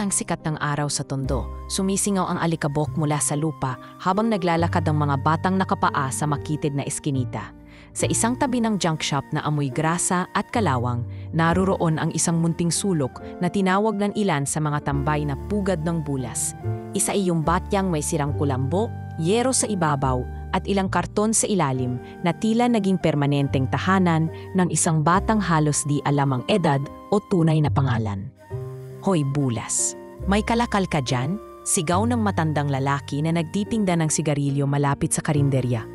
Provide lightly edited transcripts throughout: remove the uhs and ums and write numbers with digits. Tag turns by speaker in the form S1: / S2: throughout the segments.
S1: ang sikat ng araw sa tondo, sumisingaw ang alikabok mula sa lupa habang naglalakad ang mga batang nakapaa sa makitid na eskinita. Sa isang tabi ng junk shop na amoy grasa at kalawang, naroroon ang isang munting sulok na tinawag ng ilan sa mga tambay na pugad ng bulas. Isa iyong batyang may sirang kulambo, yero sa ibabaw, at ilang karton sa ilalim na tila naging permanenteng tahanan ng isang batang halos di alam ang edad o tunay na pangalan. Hoy bulas, may kalakal ka dyan? Sigaw ng matandang lalaki na nagtitinda ng sigarilyo malapit sa karinderya.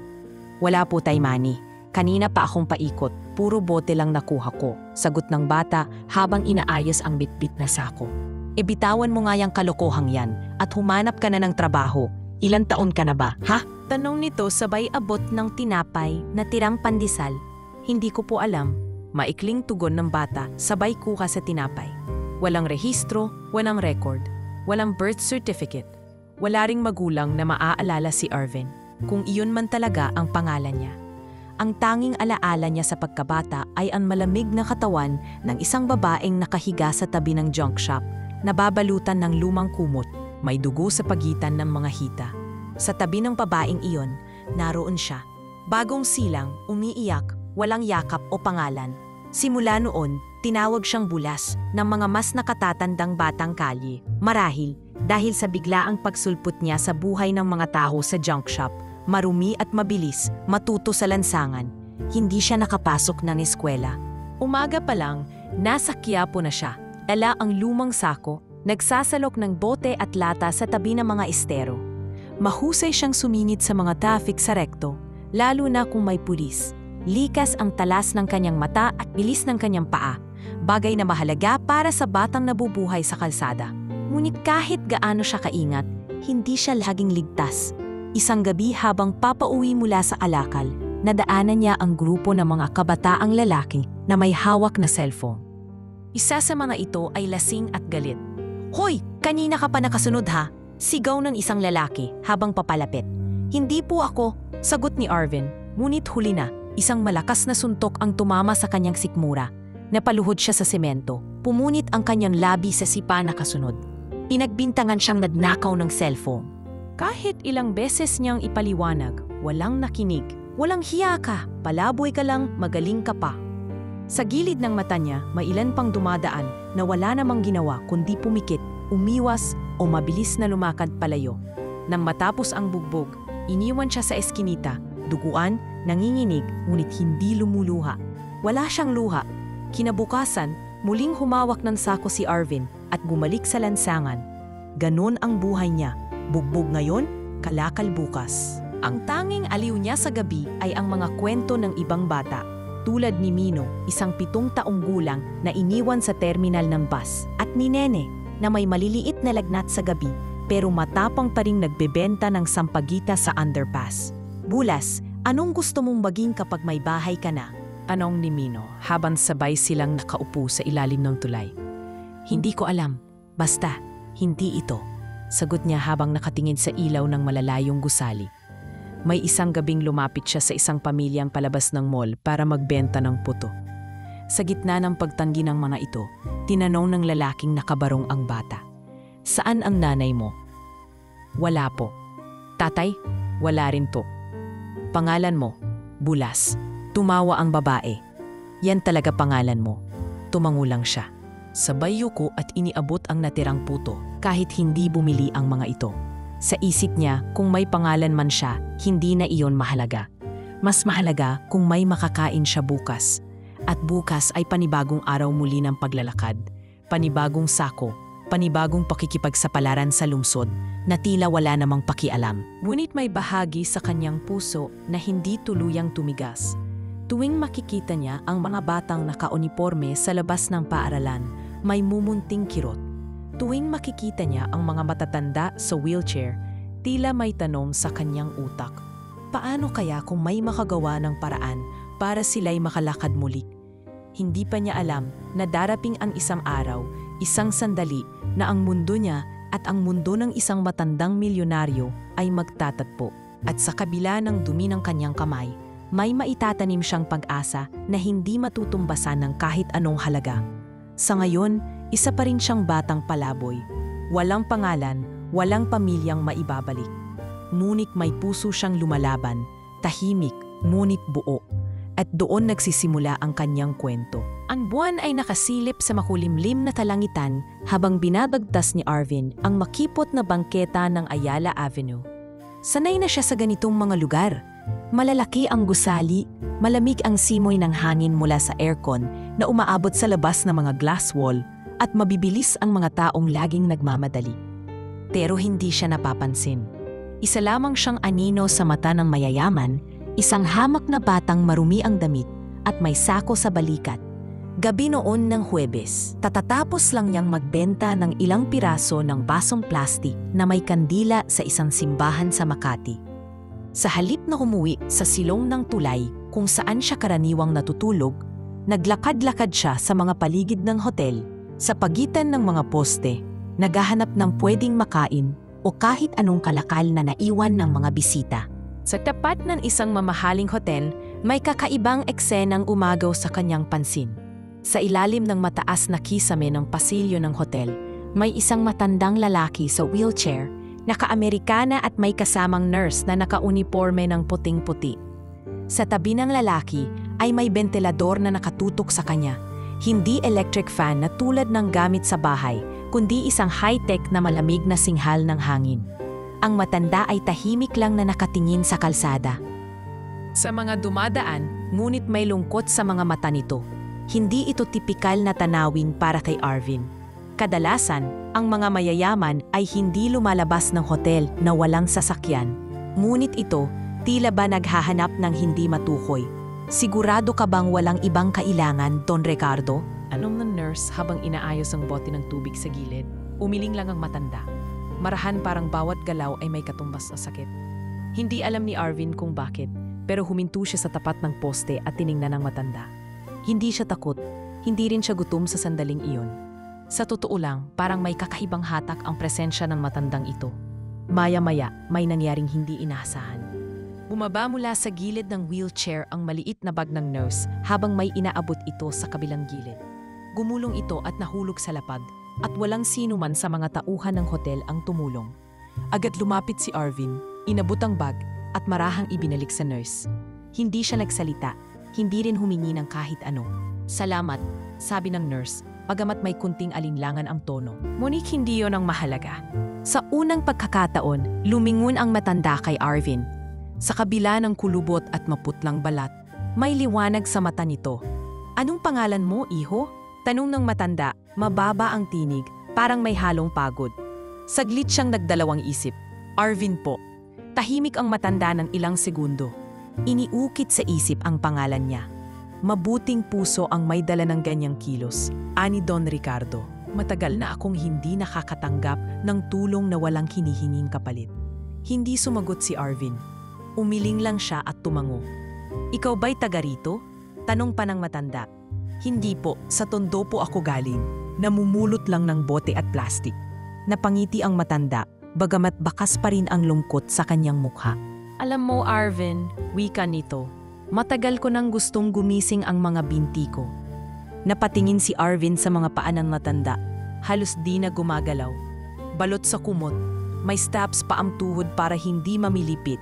S1: Wala po tay mani, kanina pa akong paikot, puro bote lang nakuha ko, sagot ng bata habang inaayos ang bitbit na sako. Bitawan mo nga yung kalokohang yan at humanap ka na ng trabaho. Ilang taon ka na ba, ha? Tanong nito sabay abot ng tinapay na tirang pandesal. Hindi ko po alam. Maikling tugon ng bata sabay kuha sa tinapay. Walang rehistro, walang record, walang birth certificate. Wala ring magulang na maaalala si Arvin kung iyon man talaga ang pangalan niya. Ang tanging alaala niya sa pagkabata ay ang malamig na katawan ng isang babaeng nakahiga sa tabi ng junk shop, nababalutan ng lumang kumot, may dugo sa pagitan ng mga hita. Sa tabi ng babaeng iyon, naroon siya. Bagong silang, umiiyak, walang yakap o pangalan. Simula noon, tinawag siyang bulas ng mga mas nakatatandang batang kalye. Marahil, dahil sa biglaang pagsulpot niya sa buhay ng mga tao sa junk shop, marumi at mabilis, matuto sa lansangan. Hindi siya nakapasok ng eskwela. Umaga pa lang, nasa Quiapo na siya. Dala ang lumang sako, nagsasalok ng bote at lata sa tabi ng mga estero. Mahusay siyang sumingit sa mga traffic sa rekto, lalo na kung may pulis. Likas ang talas ng kanyang mata at bilis ng kanyang paa, bagay na mahalaga para sa batang nabubuhay sa kalsada. Ngunit kahit gaano siya kaingat, hindi siya laging ligtas. Isang gabi habang papauwi mula sa alakal, nadaanan niya ang grupo ng mga kabataang lalaki na may hawak na cellphone. Isa sa mga ito ay lasing at galit. "Hoy, kanina ka pa nakasunod ha?" Sigaw ng isang lalaki habang papalapit. "Hindi po ako," sagot ni Arvin, ngunit huli na. Isang malakas na suntok ang tumama sa kanyang sikmura. Napaluhod siya sa semento. Pumunit ang kanyang labi sa sipa na kasunod. Pinagbintangan siyang nagnakaw ng cellphone. Kahit ilang beses niyang ipaliwanag, walang nakinig. "Walang hiya ka, palaboy ka lang, magaling ka pa." Sa gilid ng mata niya, may ilan pang dumadaan na wala namang ginawa kundi pumikit, umiwas o mabilis na lumakad palayo. Nang matapos ang bugbog, iniwan siya sa eskinita, duguan, nanginginig, ngunit hindi lumuluha. Wala siyang luha. Kinabukasan, muling humawak ng sako si Arvin at bumalik sa lansangan. Ganon ang buhay niya. Bugbog ngayon, kalakal bukas. Ang tanging aliw niya sa gabi ay ang mga kwento ng ibang bata. Tulad ni Mino, isang 7 taong gulang na iniwan sa terminal ng bus. At ni Nene, na may maliliit na lagnat sa gabi pero matapang pa ring nagbebenta ng sampagita sa underpass. "Bulas, anong gusto mong maging kapag may bahay ka na?" tanong ni Mino habang sabay silang nakaupo sa ilalim ng tulay. "Hindi ko alam. Basta, hindi ito," sagot niya habang nakatingin sa ilaw ng malalayong gusali. May isang gabing lumapit siya sa isang pamilyang palabas ng mall para magbenta ng puto. Sa gitna ng pagtanggi ng mga ito, tinanong ng lalaking nakabarong ang bata, "Saan ang nanay mo?" "Wala po." "Tatay?" "Wala rin po." "Pangalan mo?" "Bulas." Tumawa ang babae. "Yan talaga pangalan mo." Tumangulang siya. Sabay yuko at iniabot ang natirang puto kahit hindi bumili ang mga ito. Sa isip niya, kung may pangalan man siya, hindi na iyon mahalaga. Mas mahalaga kung may makakain siya bukas. At bukas ay panibagong araw muli ng paglalakad, panibagong sako, panibagong pakikipagsapalaran sa lungsod na tila wala namang pakialam. Ngunit may bahagi sa kanyang puso na hindi tuluyang tumigas. Tuwing makikita niya ang mga batang nakauniporme sa labas ng paaralan, may mumunting kirot. Tuwing makikita niya ang mga matatanda sa wheelchair, tila may tanong sa kanyang utak. Paano kaya kung may makagawa ng paraan para sila'y makalakad muli? Hindi pa niya alam na daraping ang isang araw, isang sandali, na ang mundo niya at ang mundo ng isang matandang milyonaryo ay magtatagpo. At sa kabila ng dumi ng kanyang kamay, may maitatanim siyang pag-asa na hindi matutumbasan ng kahit anong halaga. Sa ngayon, isa pa rin siyang batang palaboy. Walang pangalan, walang pamilyang maibabalik. Ngunit may puso siyang lumalaban, tahimik, ngunit buo. At doon nagsisimula ang kanyang kwento. Ang buwan ay nakasilip sa makulimlim na talangitan habang binabagtas ni Arvin ang makipot na bangketa ng Ayala Avenue. Sanay na siya sa ganitong mga lugar. Malalaki ang gusali, malamig ang simoy ng hangin mula sa aircon na umaabot sa labas ng mga glass wall at mabibilis ang mga taong laging nagmamadali. Pero hindi siya napapansin. Isa lamang siyang anino sa mata ng mayayaman, isang hamak na batang marumi ang damit at may sako sa balikat. Gabi noon ng Huwebes, tatatapos lang niyang magbenta ng ilang piraso ng basong plastik na may kandila sa isang simbahan sa Makati. Sa halip na humuwi sa silong ng tulay kung saan siya karaniwang natutulog, naglakad-lakad siya sa mga paligid ng hotel, sa pagitan ng mga poste, naghahanap ng pwedeng makain o kahit anong kalakal na naiwan ng mga bisita. Sa tapat ng isang mamahaling hotel, may kakaibang eksenang umagaw sa kanyang pansin. Sa ilalim ng mataas na kisame ng pasilyo ng hotel, may isang matandang lalaki sa wheelchair, naka-Amerikana at may kasamang nurse na naka-uniforme ng puting-puti. Sa tabi ng lalaki ay may bentilador na nakatutok sa kanya, hindi electric fan na tulad ng gamit sa bahay, kundi isang high-tech na malamig na singhal ng hangin. Ang matanda ay tahimik lang na nakatingin sa kalsada. Sa mga dumadaan, ngunit may lungkot sa mga mata nito. Hindi ito tipikal na tanawin para kay Arvin. Kadalasan, ang mga mayayaman ay hindi lumalabas ng hotel na walang sasakyan. Ngunit ito, tila ba naghahanap ng hindi matukoy. Sigurado ka bang walang ibang kailangan, Don Ricardo? Anong ng nurse habang inaayos ang bote ng tubig sa gilid? Umiling lang ang matanda. Marahan parang bawat galaw ay may katumbas na sakit. Hindi alam ni Arvin kung bakit, pero huminto siya sa tapat ng poste at tiningnan ng matanda. Hindi siya takot, hindi rin siya gutom sa sandaling iyon. Sa totoo lang, parang may kakaibang hatak ang presensya ng matandang ito. Maya-maya, may nangyaring hindi inaasahan. Bumaba mula sa gilid ng wheelchair ang maliit na bag ng nurse habang may inaabot ito sa kabilang gilid. Gumulong ito at nahulog sa lapag. At walang sino man sa mga tauhan ng hotel ang tumulong. Agad lumapit si Arvin, inabot ang bag at marahang ibinalik sa nurse. Hindi siya nagsalita, hindi rin humingi ng kahit ano. Salamat, sabi ng nurse, bagamat may kunting alinlangan ang tono. Ngunit hindi yon ang mahalaga. Sa unang pagkakataon, lumingon ang matanda kay Arvin. Sa kabila ng kulubot at maputlang balat, may liwanag sa mata nito. Anong pangalan mo, iho? Tanong ng matanda, mababa ang tinig, parang may halong pagod. Saglit siyang nagdalawang isip. Arvin po. Tahimik ang matanda ng ilang segundo. Iniukit sa isip ang pangalan niya. Mabuting puso ang may dala ng ganyang kilos, ani Don Ricardo. Matagal na akong hindi nakakatanggap ng tulong na walang hinihinging kapalit. Hindi sumagot si Arvin. Umiling lang siya at tumango. Ikaw ba'y taga rito? Tanong pa ng matanda. Hindi po, sa Tondo po ako galing. Namumulot lang ng bote at plastik. Napangiti ang matanda, bagamat bakas pa rin ang lungkot sa kanyang mukha. Alam mo, Arvin, wika nito. Matagal ko nang gustong gumising ang mga binti ko. Napatingin si Arvin sa mga paa ng matanda. Halos di na gumagalaw. Balot sa kumot. May straps pa ang tuhod para hindi mamilipit.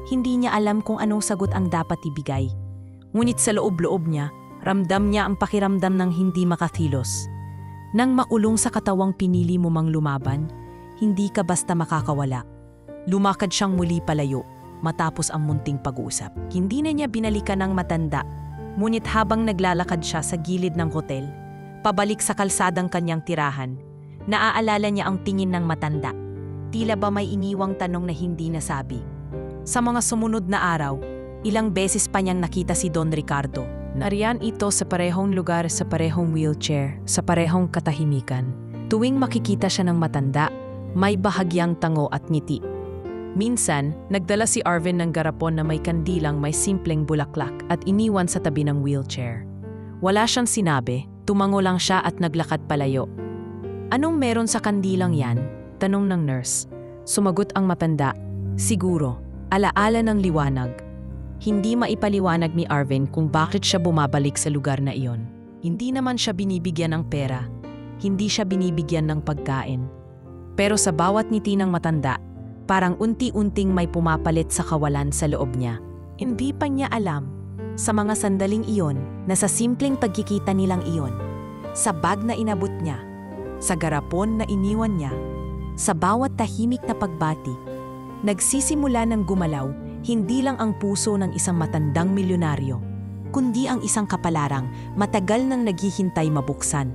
S1: Hindi niya alam kung anong sagot ang dapat ibigay. Ngunit sa loob-loob niya, ramdam niya ang pakiramdam ng hindi makakilos. Nang makulong sa katawang pinili mo mang lumaban, hindi ka basta makakawala. Lumakad siyang muli palayo, matapos ang munting pag-uusap. Hindi na niya binalikan ng matanda, ngunit habang naglalakad siya sa gilid ng hotel, pabalik sa kalsadang kanyang tirahan, naaalala niya ang tingin ng matanda. Tila ba may iniwang tanong na hindi nasabi. Sa mga sumunod na araw, ilang beses pa niyang nakita si Don Ricardo. Nariyan ito sa parehong lugar, sa parehong wheelchair, sa parehong katahimikan. Tuwing makikita siya ng matanda, may bahagyang tango at ngiti. Minsan, nagdala si Arvin ng garapon na may kandilang may simpleng bulaklak at iniwan sa tabi ng wheelchair. Wala siyang sinabi, tumango lang siya at naglakad palayo. Anong meron sa kandilang yan? Tanong ng nurse. Sumagot ang matanda, siguro, alaala ng liwanag. Hindi maipaliwanag ni Arvin kung bakit siya bumabalik sa lugar na iyon. Hindi naman siya binibigyan ng pera. Hindi siya binibigyan ng pagkain. Pero sa bawat ngiti ng matanda, parang unti-unting may pumapalit sa kawalan sa loob niya. Hindi pa niya alam, sa mga sandaling iyon na sa simpleng pagkikita nilang iyon, sa bag na inabot niya, sa garapon na iniwan niya, sa bawat tahimik na pagbati, nagsisimula ng gumalaw hindi lang ang puso ng isang matandang milyonaryo, kundi ang isang kapalarang matagal nang naghihintay mabuksan.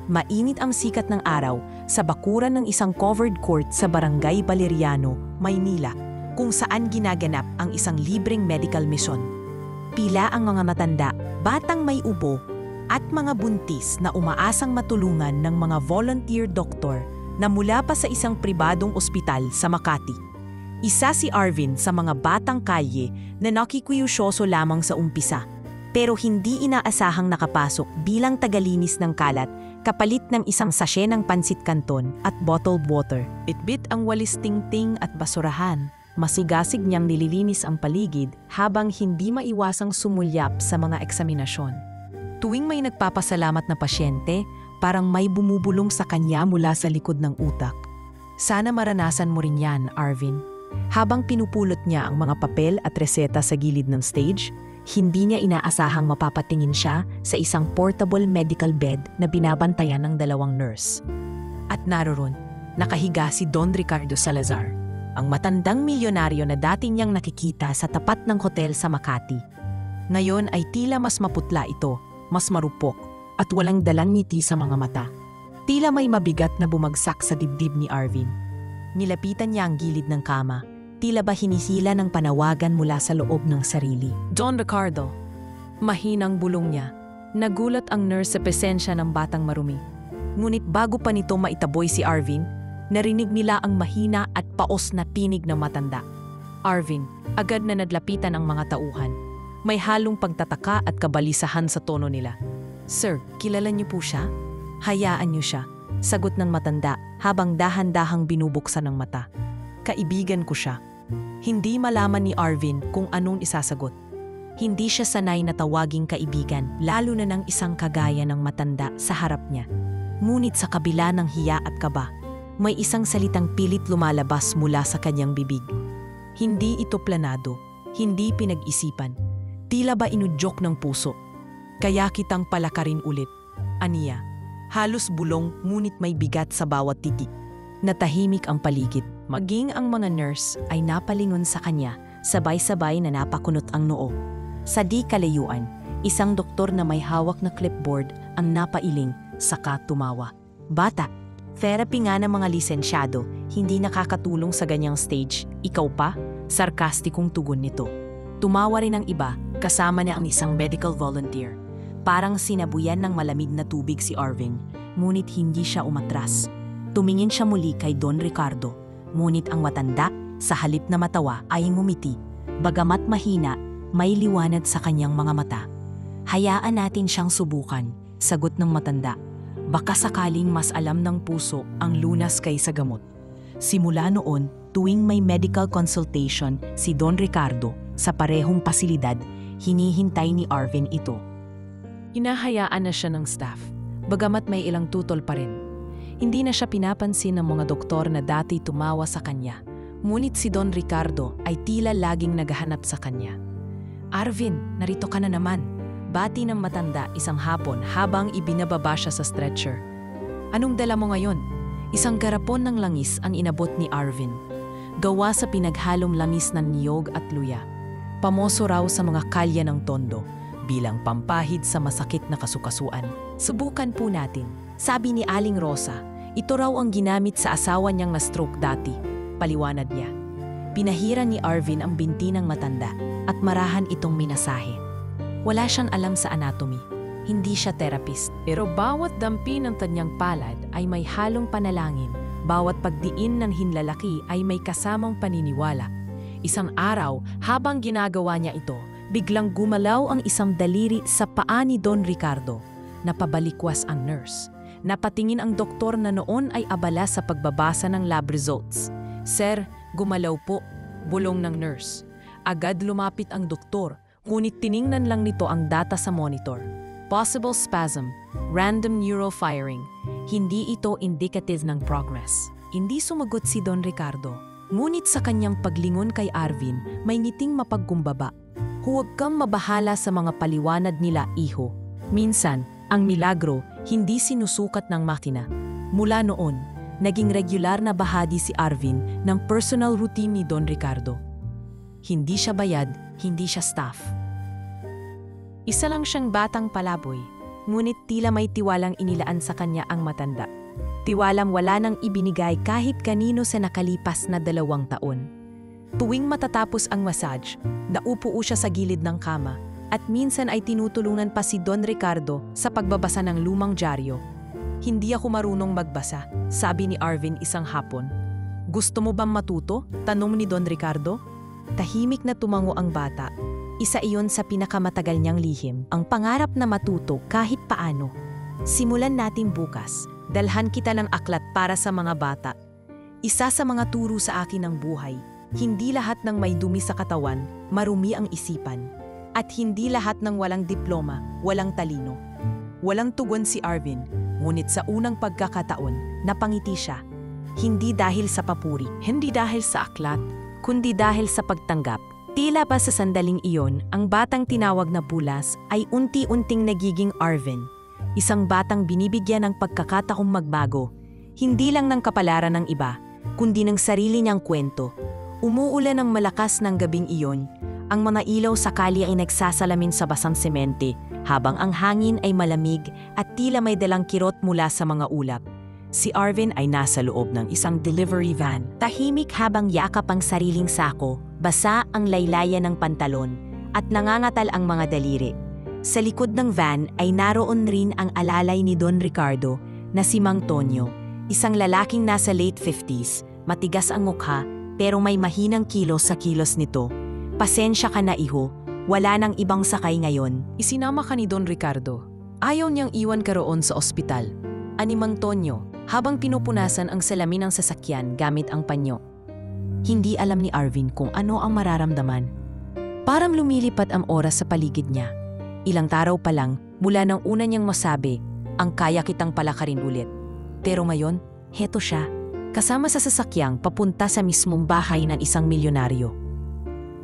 S1: Mainit ang sikat ng araw sa bakuran ng isang covered court sa Barangay Valeriano, Maynila, kung saan ginaganap ang isang libreng medical mission. Pila ang mga matanda, batang may ubo, at mga buntis na umaasang matulungan ng mga volunteer doktor na mula pa sa isang pribadong ospital sa Makati. Isa si Arvin sa mga batang kalye na nakikuyusyoso lamang sa umpisa, pero hindi inaasahang nakapasok bilang tagalinis ng kalat kapalit ng isang sachet ng pansit canton at bottled water. Bitbit ang walis tingting at basurahan. Masigasig niyang nililinis ang paligid habang hindi maiwasang sumulyap sa mga eksaminasyon. Tuwing may nagpapasalamat na pasyente, parang may bumubulong sa kanya mula sa likod ng utak. Sana maranasan mo rin yan, Arvin. Habang pinupulot niya ang mga papel at reseta sa gilid ng stage, hindi niya inaasahang mapapatingin siya sa isang portable medical bed na binabantayan ng 2 nurse. At naroon, nakahiga si Don Ricardo Salazar, ang matandang milyonaryo na dati niyang nakikita sa tapat ng hotel sa Makati. Ngayon ay tila mas maputla ito, mas marupok, at walang dalang ngiti sa mga mata. Tila may mabigat na bumagsak sa dibdib ni Arvin. Nilapitan niya ang gilid ng kama, tila ba hinisila ng panawagan mula sa loob ng sarili. Don Ricardo, mahinang bulong niya. Nagulat ang nurse sa presensya ng batang marumi. Ngunit bago pa nito maitaboy si Arvin, narinig nila ang mahina at paos na tinig ng matanda. Arvin, agad na nadlapitan ang mga tauhan. May halong pagtataka at kabalisahan sa tono nila. Sir, kilala niyo po siya? Hayaan niyo siya, sagot ng matanda habang dahan-dahang binubuksan ng mata. Kaibigan ko siya. Hindi malaman ni Arvin kung anong isasagot. Hindi siya sanay na tawaging kaibigan, lalo na ng isang kagaya ng matanda sa harap niya. Ngunit sa kabila ng hiya at kaba, may isang salitang pilit lumalabas mula sa kanyang bibig. Hindi ito planado, hindi pinag-isipan. Tila ba inudyok ng puso. Kaya kitang palakarin ulit. Aniya, halos bulong ngunit may bigat sa bawat titik. Natahimik ang paligid. Maging ang mga nurse ay napalingon sa kanya, sabay-sabay na napakunot ang noo. Sa di kalayuan, isang doktor na may hawak na clipboard ang napailing, saka tumawa. Bata, therapy nga ng mga lisensyado, hindi nakakatulong sa ganyang stage. Ikaw pa? Sarkastikong tugon nito. Tumawa rin ang iba, kasama niya ang isang medical volunteer. Parang sinabuyan ng malamig na tubig si Arvin, ngunit hindi siya umatras. Tumingin siya muli kay Don Ricardo, ngunit ang matanda, sa halip na matawa ay ngumiti. Bagamat mahina, may liwanag sa kanyang mga mata. Hayaan natin siyang subukan, sagot ng matanda. Baka sakaling mas alam ng puso ang lunas kaysa gamot. Simula noon, tuwing may medical consultation si Don Ricardo sa parehong pasilidad, hinihintay ni Arvin ito. Hinahayaan na siya ng staff, bagamat may ilang tutol pa rin. Hindi na siya pinapansin ng mga doktor na dati tumawa sa kanya, ngunit si Don Ricardo ay tila laging naghahanap sa kanya. Arvin, narito ka na naman. Bati ng matanda isang hapon habang ibinababa siya sa stretcher. Anong dala mo ngayon? Isang garapon ng langis ang inabot ni Arvin. Gawa sa pinaghalong langis ng niyog at luya. Pamoso raw sa mga kalye ng Tondo bilang pampahid sa masakit na kasukasuan. Subukan po natin, sabi ni Aling Rosa. Ito raw ang ginamit sa asawa niyang na-stroke dati, paliwanag niya. Pinahiran ni Arvin ang binti ng matanda at marahan itong minasahe. Wala siyang alam sa anatomy, hindi siya therapist. Pero bawat dampi ng kanyang palad ay may halong panalangin. Bawat pagdiin ng hinlalaki ay may kasamang paniniwala. Isang araw, habang ginagawa niya ito, biglang gumalaw ang isang daliri sa paa ni Don Ricardo. Napabalikwas ang nurse. Napatingin ang doktor na noon ay abala sa pagbabasa ng lab results. Sir, gumalaw po, bulong ng nurse. Agad lumapit ang doktor, ngunit tiningnan lang nito ang data sa monitor. Possible spasm, random neural firing. Hindi ito indicative ng progress. Hindi sumagot si Don Ricardo. Ngunit sa kanyang paglingon kay Arvin, may ngiting mapagkumbaba. Huwag kang mabahala sa mga paliwanag nila, iho. Minsan, ang milagro hindi sinusukat ng makina. Mula noon, naging regular na bahagi si Arvin ng personal routine ni Don Ricardo. Hindi siya bayad, hindi siya staff. Isa lang siyang batang palaboy, ngunit tila may tiwalang inilaan sa kanya ang matanda. Tiwalang wala nang ibinigay kahit kanino sa nakalipas na 2 taon. Tuwing matatapos ang massage, naupo siya sa gilid ng kama at minsan ay tinutulungan pa si Don Ricardo sa pagbabasa ng lumang dyaryo. Hindi ako marunong magbasa, sabi ni Arvin isang hapon. Gusto mo bang matuto? Tanong ni Don Ricardo. Tahimik na tumango ang bata. Isa iyon sa pinakamatagal niyang lihim, ang pangarap na matuto kahit paano. Simulan natin bukas. Dalhan kita ng aklat para sa mga bata. Isa sa mga turo sa akin ng buhay, hindi lahat ng may dumi sa katawan, marumi ang isipan. At hindi lahat ng walang diploma, walang talino. Walang tugon si Arvin, ngunit sa unang pagkakataon, napangiti siya. Hindi dahil sa papuri, hindi dahil sa aklat, kundi dahil sa pagtanggap. Tila ba sa sandaling iyon, ang batang tinawag na Bulas ay unti-unting nagiging Arvin. Isang batang binibigyan ng pagkakataong magbago, hindi lang ng kapalaran ng iba, kundi ng sarili niyang kwento. Umuulan ng malakas ng gabing iyon, ang mga ilaw sa kalye ay nagsasalamin sa basang semente, habang ang hangin ay malamig at tila may dalang kirot mula sa mga ulap. Si Arvin ay nasa loob ng isang delivery van. Tahimik habang yakap ang sariling sako, basa ang laylayan ng pantalon, at nangangatal ang mga daliri. Sa likod ng van ay naroon rin ang alalay ni Don Ricardo na si Mang Tonyo, isang lalaking nasa late 50s, matigas ang mukha pero may mahinang kilos sa kilos nito. Pasensya ka na iho, wala nang ibang sakay ngayon. Isinama ka ni Don Ricardo. Ayaw niyang iwan ka roon sa ospital. Ani Mang Tonyo, habang pinupunasan ang salamin ng sasakyan gamit ang panyo. Hindi alam ni Arvin kung ano ang mararamdaman. Parang lumilipat ang oras sa paligid niya. Ilang taraw pa lang mula nang una niyang masabi, ang kaya kitang palakarin ulit. Pero ngayon, heto siya, kasama sa sasakyang papunta sa mismong bahay ng isang milyonaryo.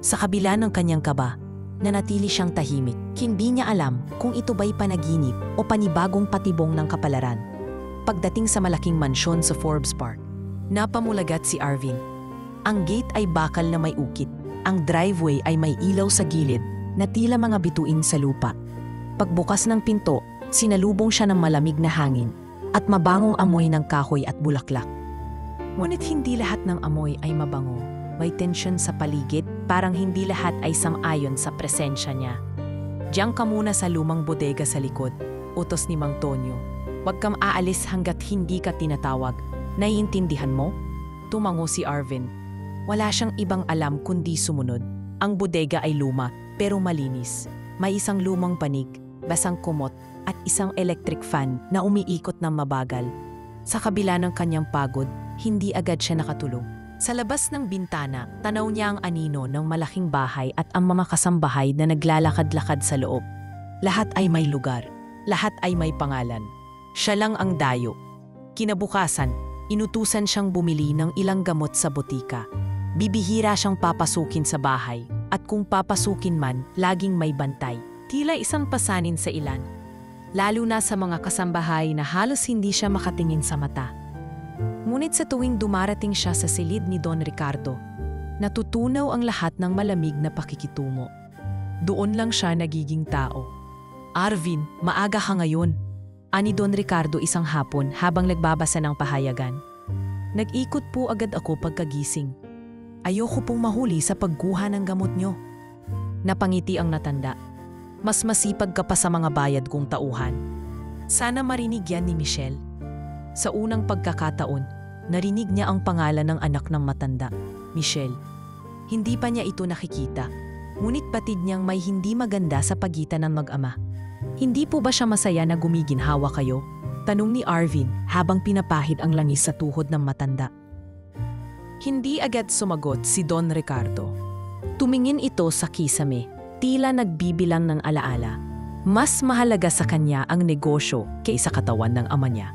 S1: Sa kabila ng kanyang kaba, nanatili siyang tahimik. Hindi niya alam kung ito ba'y panaginip o panibagong patibong ng kapalaran. Pagdating sa malaking mansyon sa Forbes Park, napamulagat si Arvin. Ang gate ay bakal na may ukit. Ang driveway ay may ilaw sa gilid na tila mga bituin sa lupa. Pagbukas ng pinto, sinalubong siya ng malamig na hangin at mabangong amoy ng kahoy at bulaklak. Ngunit hindi lahat ng amoy ay mabango. May tensyon sa paligid, parang hindi lahat ay sang-ayon sa presensya niya. Diyan ka muna sa lumang bodega sa likod, utos ni Mang Tonyo. Huwag kang aalis hanggat hindi ka tinatawag. Naiintindihan mo? Tumango si Arvin. Wala siyang ibang alam kundi sumunod. Ang bodega ay luma, pero malinis. May isang lumang panig, basang kumot, at isang electric fan na umiikot ng mabagal. Sa kabila ng kanyang pagod, hindi agad siya nakatulog. Sa labas ng bintana, tanaw niya ang anino ng malaking bahay at ang mga kasambahay na naglalakad-lakad sa loob. Lahat ay may lugar. Lahat ay may pangalan. Siya lang ang dayo. Kinabukasan, inutusan siyang bumili ng ilang gamot sa botika. Bibihira siyang papasukin sa bahay, at kung papasukin man, laging may bantay. Tila isang pasanin sa ilan. Lalo na sa mga kasambahay na halos hindi siya makatingin sa mata. Ngunit sa tuwing dumarating siya sa silid ni Don Ricardo, natutunaw ang lahat ng malamig na pakikitungo. Doon lang siya nagiging tao. Arvin, maaga ka ngayon. Ani Don Ricardo isang hapon habang nagbabasa ng pahayagan. Nag-ikot po agad ako pagkagising. Ayoko pong mahuli sa pagkuha ng gamot nyo. Napangiti ang natanda. Mas masipag ka pa sa mga bayad kong tauhan. Sana marinig yan ni Michelle. Sa unang pagkakataon, narinig niya ang pangalan ng anak ng matanda, Michelle. Hindi pa niya ito nakikita, ngunit batid niyang may hindi maganda sa pagitan ng mag-ama. Hindi po ba siya masaya na gumiginhawa kayo? Tanong ni Arvin habang pinapahid ang langis sa tuhod ng matanda. Hindi agad sumagot si Don Ricardo. Tumingin ito sa kisame, tila nagbibilang ng alaala. Mas mahalaga sa kanya ang negosyo kaysa katawan ng ama niya.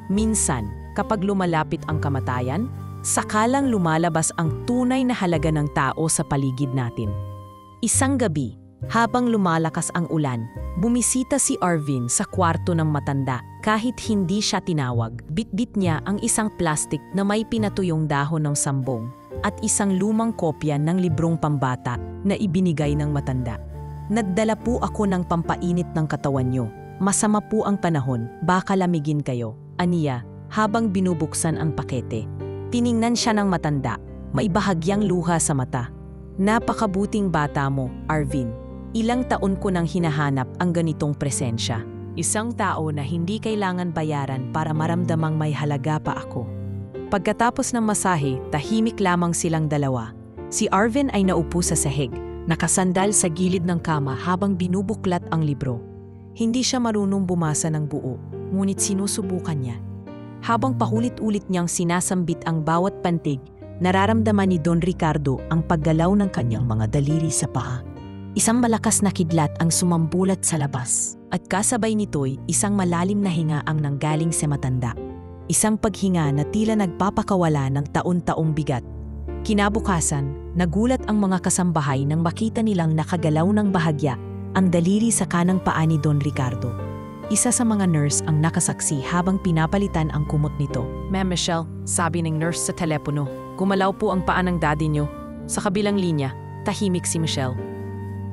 S1: Minsan, Kapag lumalapit ang kamatayan, sakalang lumalabas ang tunay na halaga ng tao sa paligid natin. Isang gabi, habang lumalakas ang ulan, bumisita si Arvin sa kwarto ng matanda. Kahit hindi siya tinawag, bitbit niya ang isang plastik na may pinatuyong dahon ng sambong at isang lumang kopya ng librong pambata na ibinigay ng matanda. Nagdala po ako ng pampainit ng katawan niyo. Masama po ang panahon, baka lamigin kayo, aniya, habang binubuksan ang pakete. Tiningnan siya ng matanda, may bahagyang luha sa mata. Napakabuting bata mo, Arvin. Ilang taon ko nang hinahanap ang ganitong presensya. Isang tao na hindi kailangan bayaran para maramdamang may halaga pa ako. Pagkatapos ng masahe, tahimik lamang silang dalawa. Si Arvin ay naupo sa sahig, nakasandal sa gilid ng kama habang binubuklat ang libro. Hindi siya marunong bumasa ng buo, ngunit sinusubukan niya. Habang paulit-ulit niyang sinasambit ang bawat pantig, nararamdaman ni Don Ricardo ang paggalaw ng kanyang mga daliri sa paa. Isang malakas na kidlat ang sumambulat sa labas, at kasabay nito'y isang malalim na hinga ang nanggaling sa matanda. Isang paghinga na tila nagpapakawala ng taon-taong bigat. Kinabukasan, nagulat ang mga kasambahay nang makita nilang nakagalaw ng bahagya ang daliri sa kanang paa ni Don Ricardo. Isa sa mga nurse ang nakasaksi habang pinapalitan ang kumot nito. Ma'am Michelle, sabi ng nurse sa telepono, gumalaw po ang paa ng daddy niyo. Sa kabilang linya, tahimik si Michelle.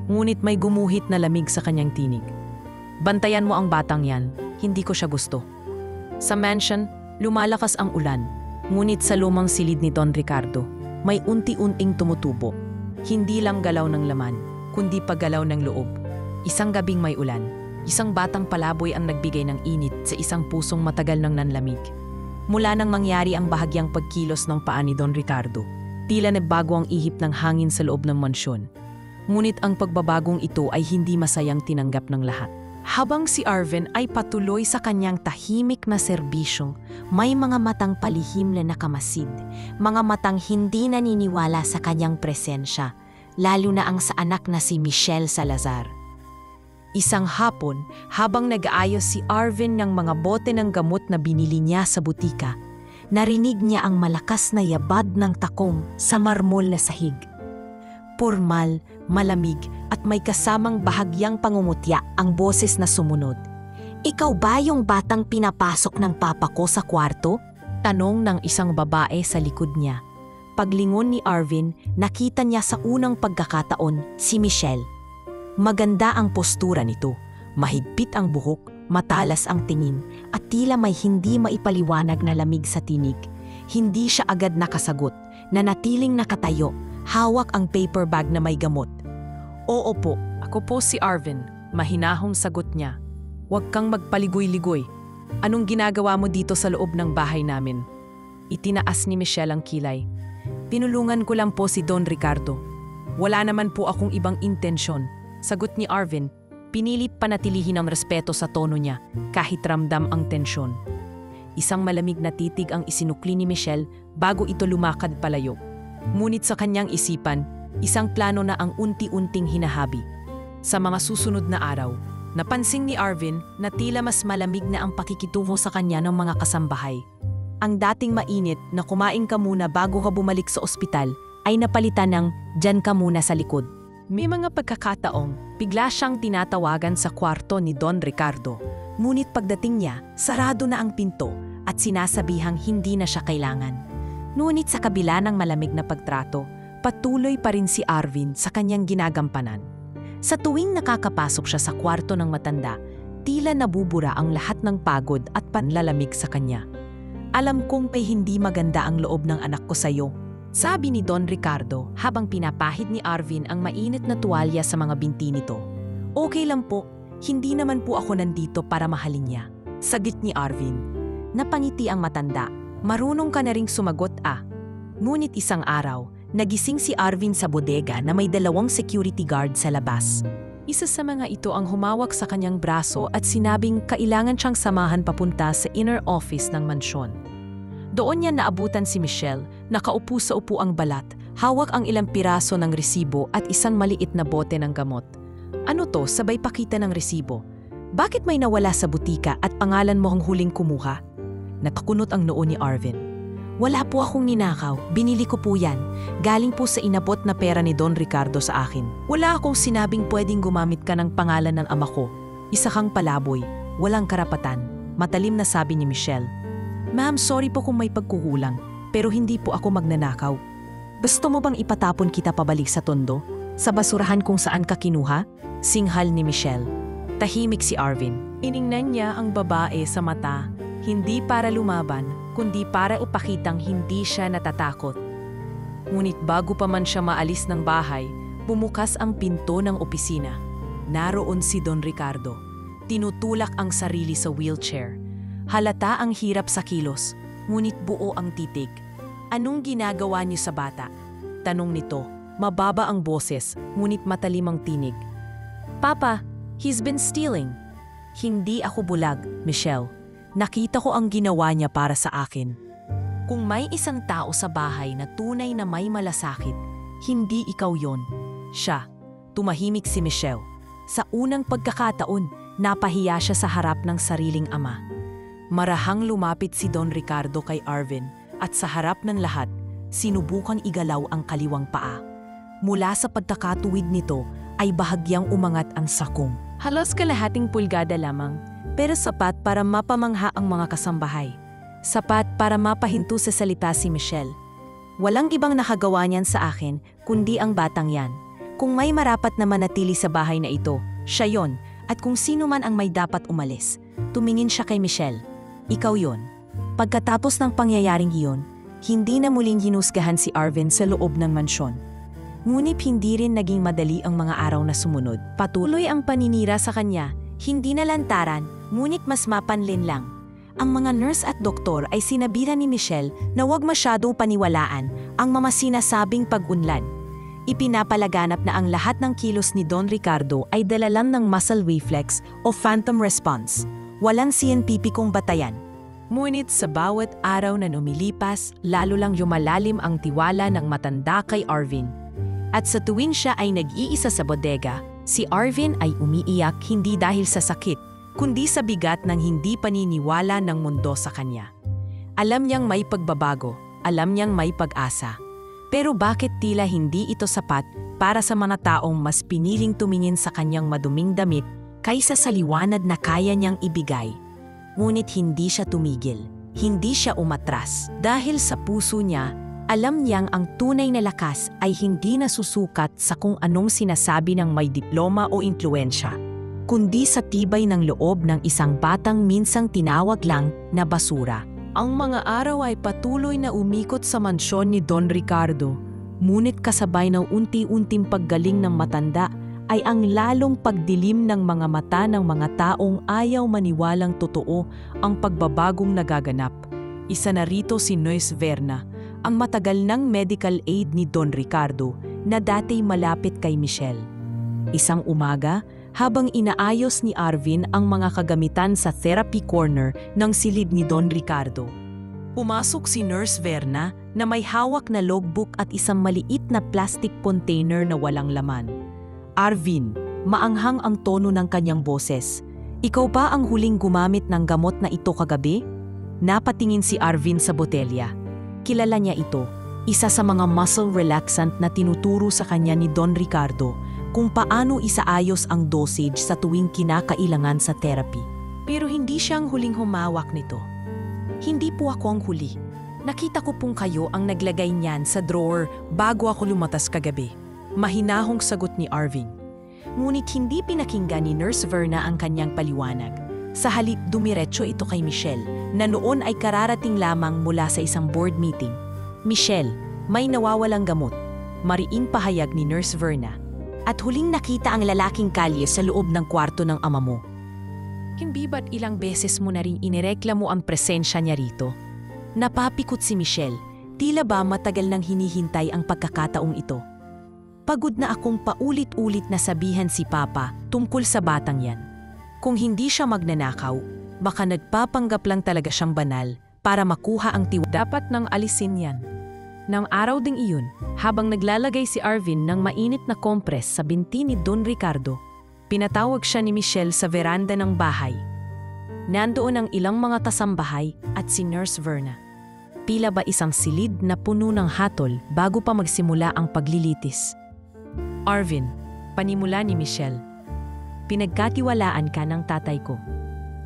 S1: Ngunit may gumuhit na lamig sa kanyang tinig. Bantayan mo ang batang yan, hindi ko siya gusto. Sa mansion, lumalakas ang ulan, ngunit sa lumang silid ni Don Ricardo, may unti-unting tumutubo. Hindi lang galaw ng laman, kundi paggalaw ng loob. Isang gabing may ulan, isang batang palaboy ang nagbigay ng init sa isang pusong matagal ng nanlamig. Mula nang mangyari ang bahagyang pagkilos ng paa ni Don Ricardo, tila nagbago ang ihip ng hangin sa loob ng mansyon. Ngunit ang pagbabagong ito ay hindi masayang tinanggap ng lahat. Habang si Arvin ay patuloy sa kanyang tahimik na serbisyo, may mga matang palihim na nakamasid, mga matang hindi naniniwala sa kanyang presensya, lalo na ang sa anak na si Michelle Salazar. Isang hapon, habang nag-aayos si Arvin ng mga bote ng gamot na binili niya sa butika, narinig niya ang malakas na yabad ng takong sa marmol na sahig. Pormal, malamig at may kasamang bahagyang pangungutya ang boses na sumunod. "Ikaw ba yung batang pinapasok ng papa ko sa kwarto?" Tanong ng isang babae sa likod niya. Paglingon ni Arvin, nakita niya sa unang pagkakataon si Michelle. Maganda ang postura nito, mahigpit ang buhok, matalas ang tingin at tila may hindi maipaliwanag na lamig sa tinig. Hindi siya agad nakasagot, nanatiling nakatayo. Hawak ang paper bag na may gamot. "Oo po, ako po si Arvin," mahinahong sagot niya. "Huwag kang magpaligoy-ligoy. Anong ginagawa mo dito sa loob ng bahay namin?" Itinaas ni Michelle ang kilay. "Pinulungan ko lang po si Don Ricardo. Wala naman po akong ibang intensyon," sagot ni Arvin. Pinilit panatilihin ang respeto sa tono niya kahit ramdam ang tensyon. Isang malamig na titig ang isinukli ni Michelle bago ito lumakad palayo. Ngunit sa kanyang isipan, isang plano na ang unti-unting hinahabi. Sa mga susunod na araw, napansin ni Arvin na tila mas malamig na ang pakikitungo sa kanya ng mga kasambahay. Ang dating mainit na "kumain ka muna bago ka bumalik sa ospital" ay napalitan ng "dyan ka muna sa likod." May mga pagkakataong bigla siyang tinatawagan sa kwarto ni Don Ricardo. Ngunit pagdating niya, sarado na ang pinto at sinasabihang hindi na siya kailangan. Ngunit sa kabila ng malamig na pagtrato, patuloy pa rin si Arvin sa kanyang ginagampanan. Sa tuwing nakakapasok siya sa kwarto ng matanda, tila nabubura ang lahat ng pagod at panlalamig sa kanya. "Alam kong may hindi maganda ang loob ng anak ko sa iyo," sabi ni Don Ricardo habang pinapahid ni Arvin ang mainit na tuwalya sa mga binti nito. "Okay lang po, hindi naman po ako nandito para mahalin niya," sagot ni Arvin. Napangiti ang matanda. "Marunong ka na ring sumagot ah." Ngunit isang araw, nagising si Arvin sa bodega na may 2 security guard sa labas. Isa sa mga ito ang humawak sa kanyang braso at sinabing kailangan siyang samahan papunta sa inner office ng mansyon. Doon niya naabutan si Michelle, nakaupo sa upuang balat, hawak ang ilang piraso ng resibo at isang maliit na bote ng gamot. "Ano to?" sabay pakita ng resibo. "Bakit may nawala sa butika at pangalan mo ang huling kumuha?" Nakakunot ang noo ni Arvin. Wala po akong ninakaw, binili ko po yan. Galing po sa inabot na pera ni Don Ricardo sa akin. Wala akong sinabing pwedeng gumamit ka ng pangalan ng ama ko. Isa kang palaboy, walang karapatan. Matalim na sabi ni Michelle. Ma'am, sorry po kung may pagkukulang, pero hindi po ako magnanakaw. Gusto mo bang ipatapon kita pabalik sa tondo? Sa basurahan kung saan ka kinuha? Singhal ni Michelle. Tahimik si Arvin. Iningnan niya ang babae sa mata, hindi para lumaban, kundi para upakitang hindi siya natatakot. Ngunit bago pa man siya maalis ng bahay, bumukas ang pinto ng opisina. Naroon si Don Ricardo. Tinutulak ang sarili sa wheelchair. Halata ang hirap sa kilos, ngunit buo ang titig. Anong ginagawa niyo sa bata? Tanong nito. Mababa ang boses, ngunit matalim ang tinig. Papa, he's been stealing. Hindi ako bulag, Michelle. Nakita ko ang ginawa niya para sa akin. Kung may isang tao sa bahay na tunay na may malasakit, hindi ikaw yon. Siya. Tumahimik si Michelle. Sa unang pagkakataon, napahiya siya sa harap ng sariling ama. Marahang lumapit si Don Ricardo kay Arvin at sa harap ng lahat, sinubukang igalaw ang kaliwang paa. Mula sa pagkakatuwid nito ay bahagyang umangat ang sakong. Halos kalahating pulgada lamang. Pero sapat para mapamangha ang mga kasambahay. Sapat para mapahinto sa salita si Michelle. Walang ibang nakagawa niyan sa akin, kundi ang batang yan. Kung may marapat na manatili sa bahay na ito, siya yon. At kung sino man ang may dapat umalis, tumingin siya kay Michelle. Ikaw yon. Pagkatapos ng pangyayaring iyon, hindi na muling hinusgahan si Arvin sa loob ng mansyon. Ngunit hindi rin naging madali ang mga araw na sumunod. Patuloy ang paninira sa kanya, hindi na lantaran, ngunit mas mapanlin lang. Ang mga nurse at doktor ay sinabihan ni Michelle na huwag masyadong paniwalaan ang mga sinasabing pag-unlad. Ipinapalaganap na ang lahat ng kilos ni Don Ricardo ay dalalan ng muscle reflex o phantom response. Walang scientificong batayan. Ngunit sa bawat araw na lumilipas, lalo lang lumalalim ang tiwala ng matanda kay Arvin. At sa tuwing siya ay nag-iisa sa bodega, si Arvin ay umiiyak hindi dahil sa sakit, kundi sa bigat ng hindi paniniwala ng mundo sa kanya. Alam niyang may pagbabago, alam niyang may pag-asa. Pero bakit tila hindi ito sapat para sa mga taong mas piniling tumingin sa kanyang maduming damit kaysa sa liwanag na kaya niyang ibigay? Ngunit hindi siya tumigil, hindi siya umatras. Dahil sa puso niya, alam niyang ang tunay na lakas ay hindi nasusukat sa kung anong sinasabi ng may diploma o impluwensya, kundi sa tibay ng loob ng isang batang minsang tinawag lang na basura. Ang mga araw ay patuloy na umikot sa mansyon ni Don Ricardo, ngunit kasabay ng unti-unting paggaling ng matanda ay ang lalong pagdilim ng mga mata ng mga taong ayaw maniwalang totoo ang pagbabagong nagaganap. Isa na rito si Nurse Verna, ang matagal ng medical aid ni Don Ricardo na dati malapit kay Michelle. Isang umaga, habang inaayos ni Arvin ang mga kagamitan sa therapy corner ng silid ni Don Ricardo, pumasok si Nurse Verna na may hawak na logbook at isang maliit na plastic container na walang laman. Arvin, maanghang ang tono ng kanyang boses. Ikaw ba ang huling gumamit ng gamot na ito kagabi? Napatingin si Arvin sa botelya. Kilala niya ito, isa sa mga muscle relaxant na tinuturo sa kanya ni Don Ricardo kung paano isaayos ang dosage sa tuwing kinakailangan sa therapy. Pero hindi siya ang huling humawak nito. Hindi po ako ang huli. Nakita ko pong kayo ang naglagay niyan sa drawer bago ako lumatas kagabi. Mahinahong sagot ni Arvin. Ngunit hindi pinakinggan ni Nurse Verna ang kanyang paliwanag. Sa halip dumiretso ito kay Michelle, na noon ay kararating lamang mula sa isang board meeting. Michelle, may nawawalang gamot. Mariing pahayag ni Nurse Verna. At huling nakita ang lalaking kalye sa loob ng kwarto ng ama mo. Hindi ba't ilang beses mo na rin inireklamo ang presensya niya rito? Napapikot si Michelle, tila ba matagal nang hinihintay ang pagkakataong ito. Pagod na akong paulit-ulit na sabihan si Papa tungkol sa batang yan. Kung hindi siya magnanakaw, baka nagpapanggap lang talaga siyang banal para makuha ang tiwala. Dapat nang alisin yan. Nang araw ding iyon, habang naglalagay si Arvin ng mainit na kompres sa binti ni Don Ricardo, pinatawag siya ni Michelle sa veranda ng bahay. Nandoon ang ilang mga kasambahay at si Nurse Verna. Tila ba isang silid na puno ng hatol bago pa magsimula ang paglilitis. Arvin, panimula ni Michelle. Pinagkatiwalaan ka ng tatay ko.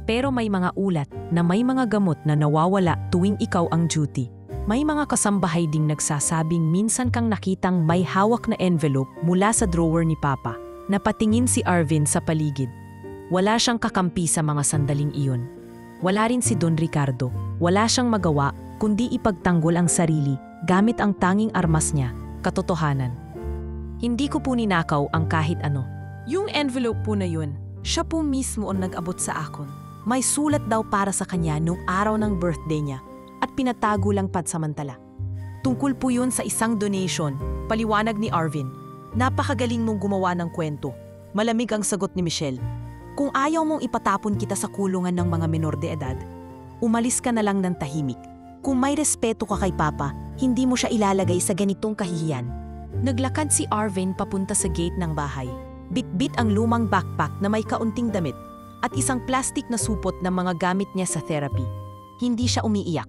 S1: Pero may mga ulat na may mga gamot na nawawala tuwing ikaw ang duty. May mga kasambahay ding nagsasabing minsan kang nakitang may hawak na envelope mula sa drawer ni Papa. Napatingin si Arvin sa paligid. Wala siyang kakampi sa mga sandaling iyon. Wala rin si Don Ricardo. Wala siyang magawa kundi ipagtanggol ang sarili gamit ang tanging armas niya, katotohanan. Hindi ko po ninakaw ang kahit ano. Yung envelope po na yun, siya po mismo ang nag-abot sa akin. May sulat daw para sa kanya nung araw ng birthday niya at pinatago lang pansamantala. Tungkol po yun sa isang donation, paliwanag ni Arvin. Napakagaling mong gumawa ng kwento. Malamig ang sagot ni Michelle. Kung ayaw mong ipatapon kita sa kulungan ng mga menor de edad, umalis ka na lang ng tahimik. Kung may respeto ka kay Papa, hindi mo siya ilalagay sa ganitong kahihiyan. Naglakad si Arvin papunta sa gate ng bahay. Bit-bit ang lumang backpack na may kaunting damit at isang plastic na supot ng mga gamit niya sa therapy. Hindi siya umiiyak.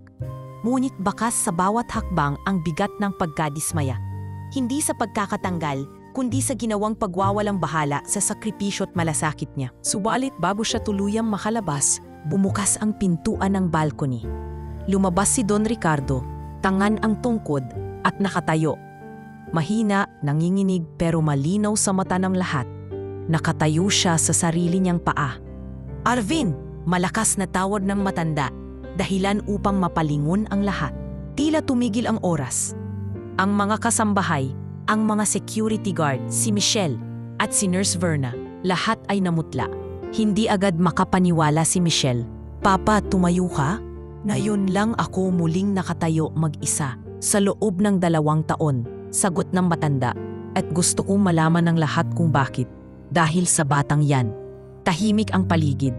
S1: Ngunit bakas sa bawat hakbang ang bigat ng pagkadismaya. Hindi sa pagkakatanggal, kundi sa ginawang pagwawalang bahala sa sakripisyo at malasakit niya. Subalit bago siya tuluyang makalabas, bumukas ang pintuan ng balcony. Lumabas si Don Ricardo, tangan ang tungkod at nakatayo. Mahina, nanginginig pero malinaw sa mata ng lahat. Nakatayo siya sa sarili niyang paa. Arvin! Malakas na tawag ng matanda, dahilan upang mapalingon ang lahat. Tila tumigil ang oras. Ang mga kasambahay, ang mga security guard, si Michelle at si Nurse Verna, lahat ay namutla. Hindi agad makapaniwala si Michelle. Papa, tumayo ka? Ngayon lang ako muling nakatayo mag-isa sa loob ng 2 taon, sagot ng matanda. At gusto kong malaman ng lahat kung bakit. Dahil sa batang yan. Tahimik ang paligid.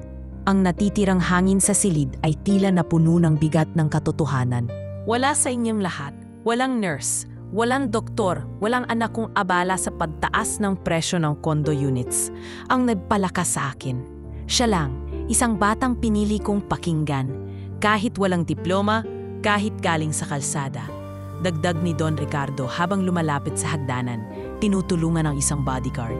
S1: Ang natitirang hangin sa silid ay tila napuno ng bigat ng katotohanan. Wala sa inyong lahat. Walang nurse. Walang doktor, walang anak kong abala sa pagtaas ng presyo ng condo units. Ang nagpalakas sa akin. Siya lang, isang batang pinili kong pakinggan. Kahit walang diploma, kahit galing sa kalsada. Dagdag ni Don Ricardo habang lumalapit sa hagdanan, tinutulungan ng isang bodyguard.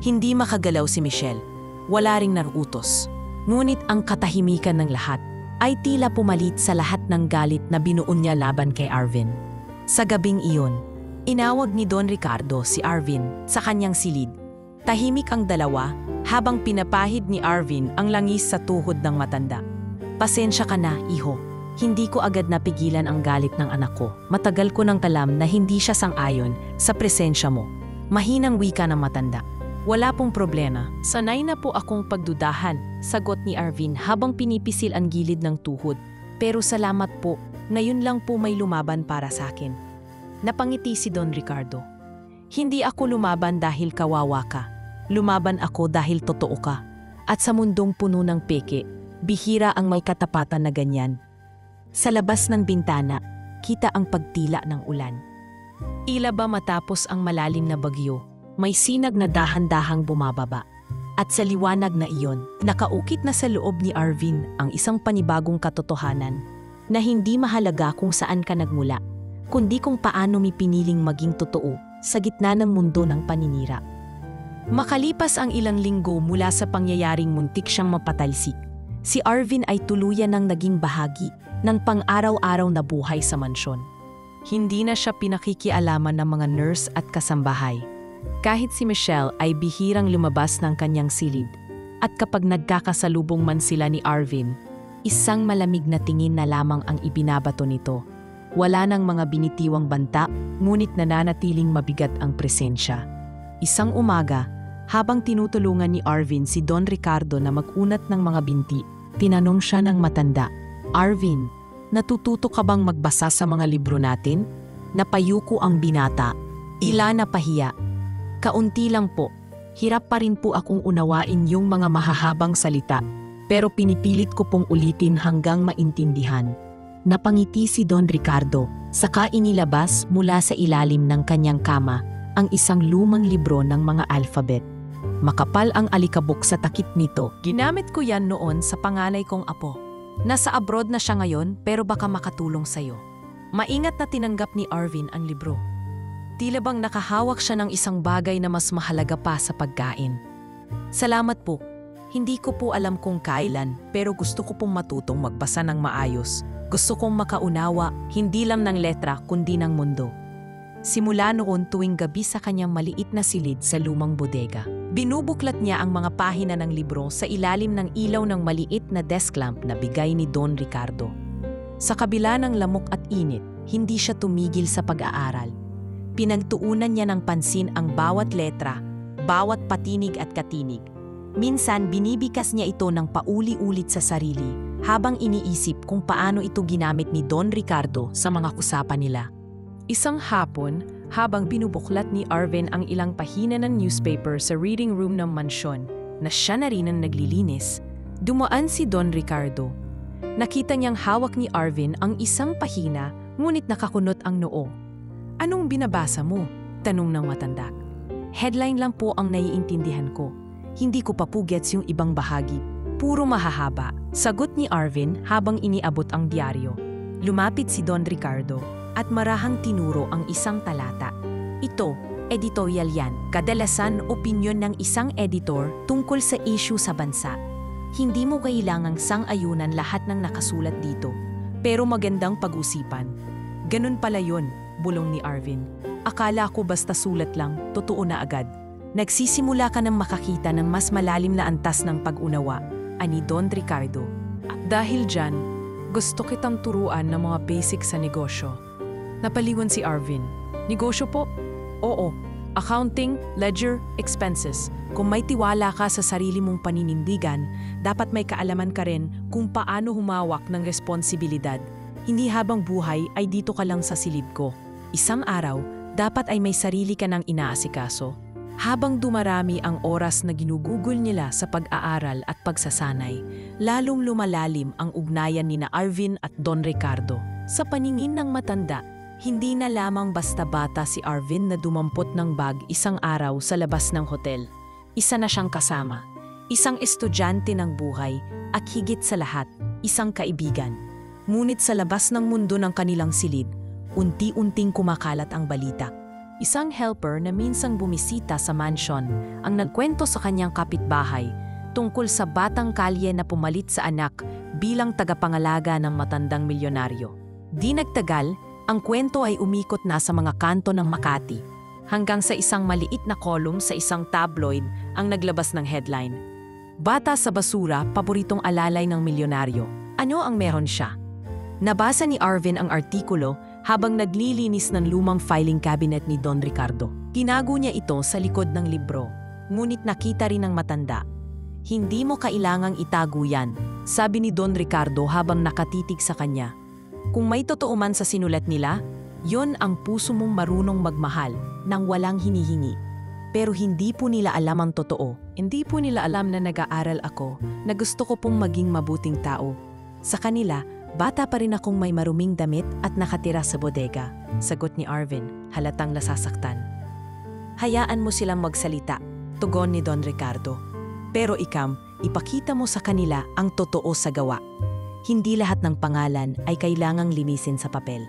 S1: Hindi makagalaw si Michelle. Wala ring naruutos. Ngunit ang katahimikan ng lahat ay tila pumalit sa lahat ng galit na binuon niya laban kay Arvin. Sa gabing iyon, inawag ni Don Ricardo si Arvin sa kanyang silid. Tahimik ang dalawa habang pinapahid ni Arvin ang langis sa tuhod ng matanda. Pasensya ka na, iho. Hindi ko agad napigilan ang galit ng anak ko. Matagal ko nang alam na hindi siya sang-ayon sa presensya mo. Mahinang wika ng matanda. Wala pong problema. Sanay na po akong pagdudahan, sagot ni Arvin habang pinipisil ang gilid ng tuhod. Pero salamat po, ngayon lang po may lumaban para sa akin. Napangiti si Don Ricardo. Hindi ako lumaban dahil kawawa ka. Lumaban ako dahil totoo ka. At sa mundong puno ng peke, bihira ang may katapatan na ganyan. Sa labas ng bintana, kita ang pagtila ng ulan. Ila ba matapos ang malalim na bagyo? May sinag na dahan-dahang bumababa. At sa liwanag na iyon, nakaukit na sa loob ni Arvin ang isang panibagong katotohanan na hindi mahalaga kung saan ka nagmula, kundi kung paano may piniling maging totoo sa gitna ng mundo ng paninira. Makalipas ang ilang linggo mula sa pangyayaring muntik siyang mapatalsik, si Arvin ay tuluyan ng naging bahagi ng pang-araw-araw na buhay sa mansyon. Hindi na siya pinakikialaman ng mga nurse at kasambahay. Kahit si Michelle ay bihirang lumabas ng kanyang silid, at kapag nagkakasalubong man sila ni Arvin, isang malamig na tingin na lamang ang ibinabato nito. Wala nang mga binitiwang banta, ngunit nananatiling mabigat ang presensya. Isang umaga, habang tinutulungan ni Arvin si Don Ricardo na mag-unat ng mga binti, tinanong siya ng matanda, Arvin, natututo ka bang magbasa sa mga libro natin? Napayuko ang binata. Ila na pahiya. Kaunti lang po. Hirap pa rin po akong unawain yung mga mahahabang salita, pero pinipilit ko pong ulitin hanggang maintindihan. Napangiti si Don Ricardo, saka inilabas mula sa ilalim ng kanyang kama ang isang lumang libro ng mga alphabet. Makapal ang alikabok sa takip nito. Ginamit ko yan noon sa panganay kong apo. Nasa abroad na siya ngayon pero baka makatulong sa'yo. Maingat na tinanggap ni Arvin ang libro. Tila bang nakahawak siya ng isang bagay na mas mahalaga pa sa pagkain. Salamat po. Hindi ko po alam kung kailan pero gusto ko pong matutong magbasa ng maayos. Gusto kong makaunawa hindi lang ng letra kundi ng mundo. Simula noon tuwing gabi sa kanyang maliit na silid sa lumang bodega. Binubuklat niya ang mga pahina ng libro sa ilalim ng ilaw ng maliit na desk lamp na bigay ni Don Ricardo. Sa kabila ng lamok at init, hindi siya tumigil sa pag-aaral. Pinagtuunan niya ng pansin ang bawat letra, bawat patinig at katinig. Minsan binibikas niya ito ng pauli-ulit sa sarili habang iniisip kung paano ito ginamit ni Don Ricardo sa mga usapan nila. Isang hapon, habang binubuklat ni Arvin ang ilang pahina ng newspaper sa reading room ng mansyon na siya na rin ang naglilinis, dumaan si Don Ricardo. Nakita niyang hawak ni Arvin ang isang pahina ngunit nakakunot ang noo. "Anong binabasa mo?" tanong ng matanda. "Headline lang po ang naiintindihan ko. Hindi ko pa po gets yung ibang bahagi. Puro mahahaba," sagot ni Arvin habang iniabot ang diaryo. Lumapit si Don Ricardo at marahang tinuro ang isang talata. "Ito, editorial yan. Kadalasan opinyon ng isang editor tungkol sa issue sa bansa. Hindi mo kailangang sang-ayunan lahat ng nakasulat dito. Pero magandang pag-usipan." "Ganun pala yun," bulong ni Arvin. "Akala ko basta sulat lang, totoo na agad." "Nagsisimula ka ng makakita ng mas malalim na antas ng pag-unawa," ani Don Ricardo. "At dahil dyan, gusto kitang turuan ng mga basic sa negosyo." Napaliwan si Arvin. "Negosyo po?" "Oo. Accounting, ledger, expenses. Kung may tiwala ka sa sarili mong paninindigan, dapat may kaalaman ka rin kung paano humawak ng responsibilidad. Hindi habang buhay ay dito ka lang sa silid ko. Isang araw, dapat ay may sarili ka ng inaasikaso." Habang dumarami ang oras na ginugugol nila sa pag-aaral at pagsasanay, lalong lumalalim ang ugnayan ni Arvin at Don Ricardo. Sa paningin ng matanda, hindi na lamang basta bata si Arvin na dumampot ng bag isang araw sa labas ng hotel. Isa na siyang kasama, isang estudyante ng buhay at higit sa lahat, isang kaibigan. Ngunit sa labas ng mundo ng kanilang silid, unti-unting kumakalat ang balita. Isang helper na minsang bumisita sa mansyon ang nagkwento sa kanyang kapitbahay tungkol sa batang kalye na pumalit sa anak bilang tagapangalaga ng matandang milyonaryo. Di nagtagal, ang kwento ay umikot na sa mga kanto ng Makati, hanggang sa isang maliit na column sa isang tabloid ang naglabas ng headline. "Bata sa basura, paboritong alalay ng milyonaryo. Ano ang meron siya?" Nabasa ni Arvin ang artikulo habang naglilinis ng lumang filing cabinet ni Don Ricardo. Tinago niya ito sa likod ng libro, ngunit nakita rin ng matanda. "Hindi mo kailangang itago yan," sabi ni Don Ricardo habang nakatitig sa kanya. "Kung may totoo man sa sinulat nila, yon ang puso mong marunong magmahal nang walang hinihingi. Pero hindi po nila alam ang totoo. Hindi po nila alam na nag-aaral ako, na gusto ko pong maging mabuting tao. Sa kanila, bata pa rin akong may maruming damit at nakatira sa bodega," sagot ni Arvin, halatang nasasaktan. "Hayaan mo silang magsalita," tugon ni Don Ricardo. "Pero ikam, ipakita mo sa kanila ang totoo sa gawa. Hindi lahat ng pangalan ay kailangang linisin sa papel.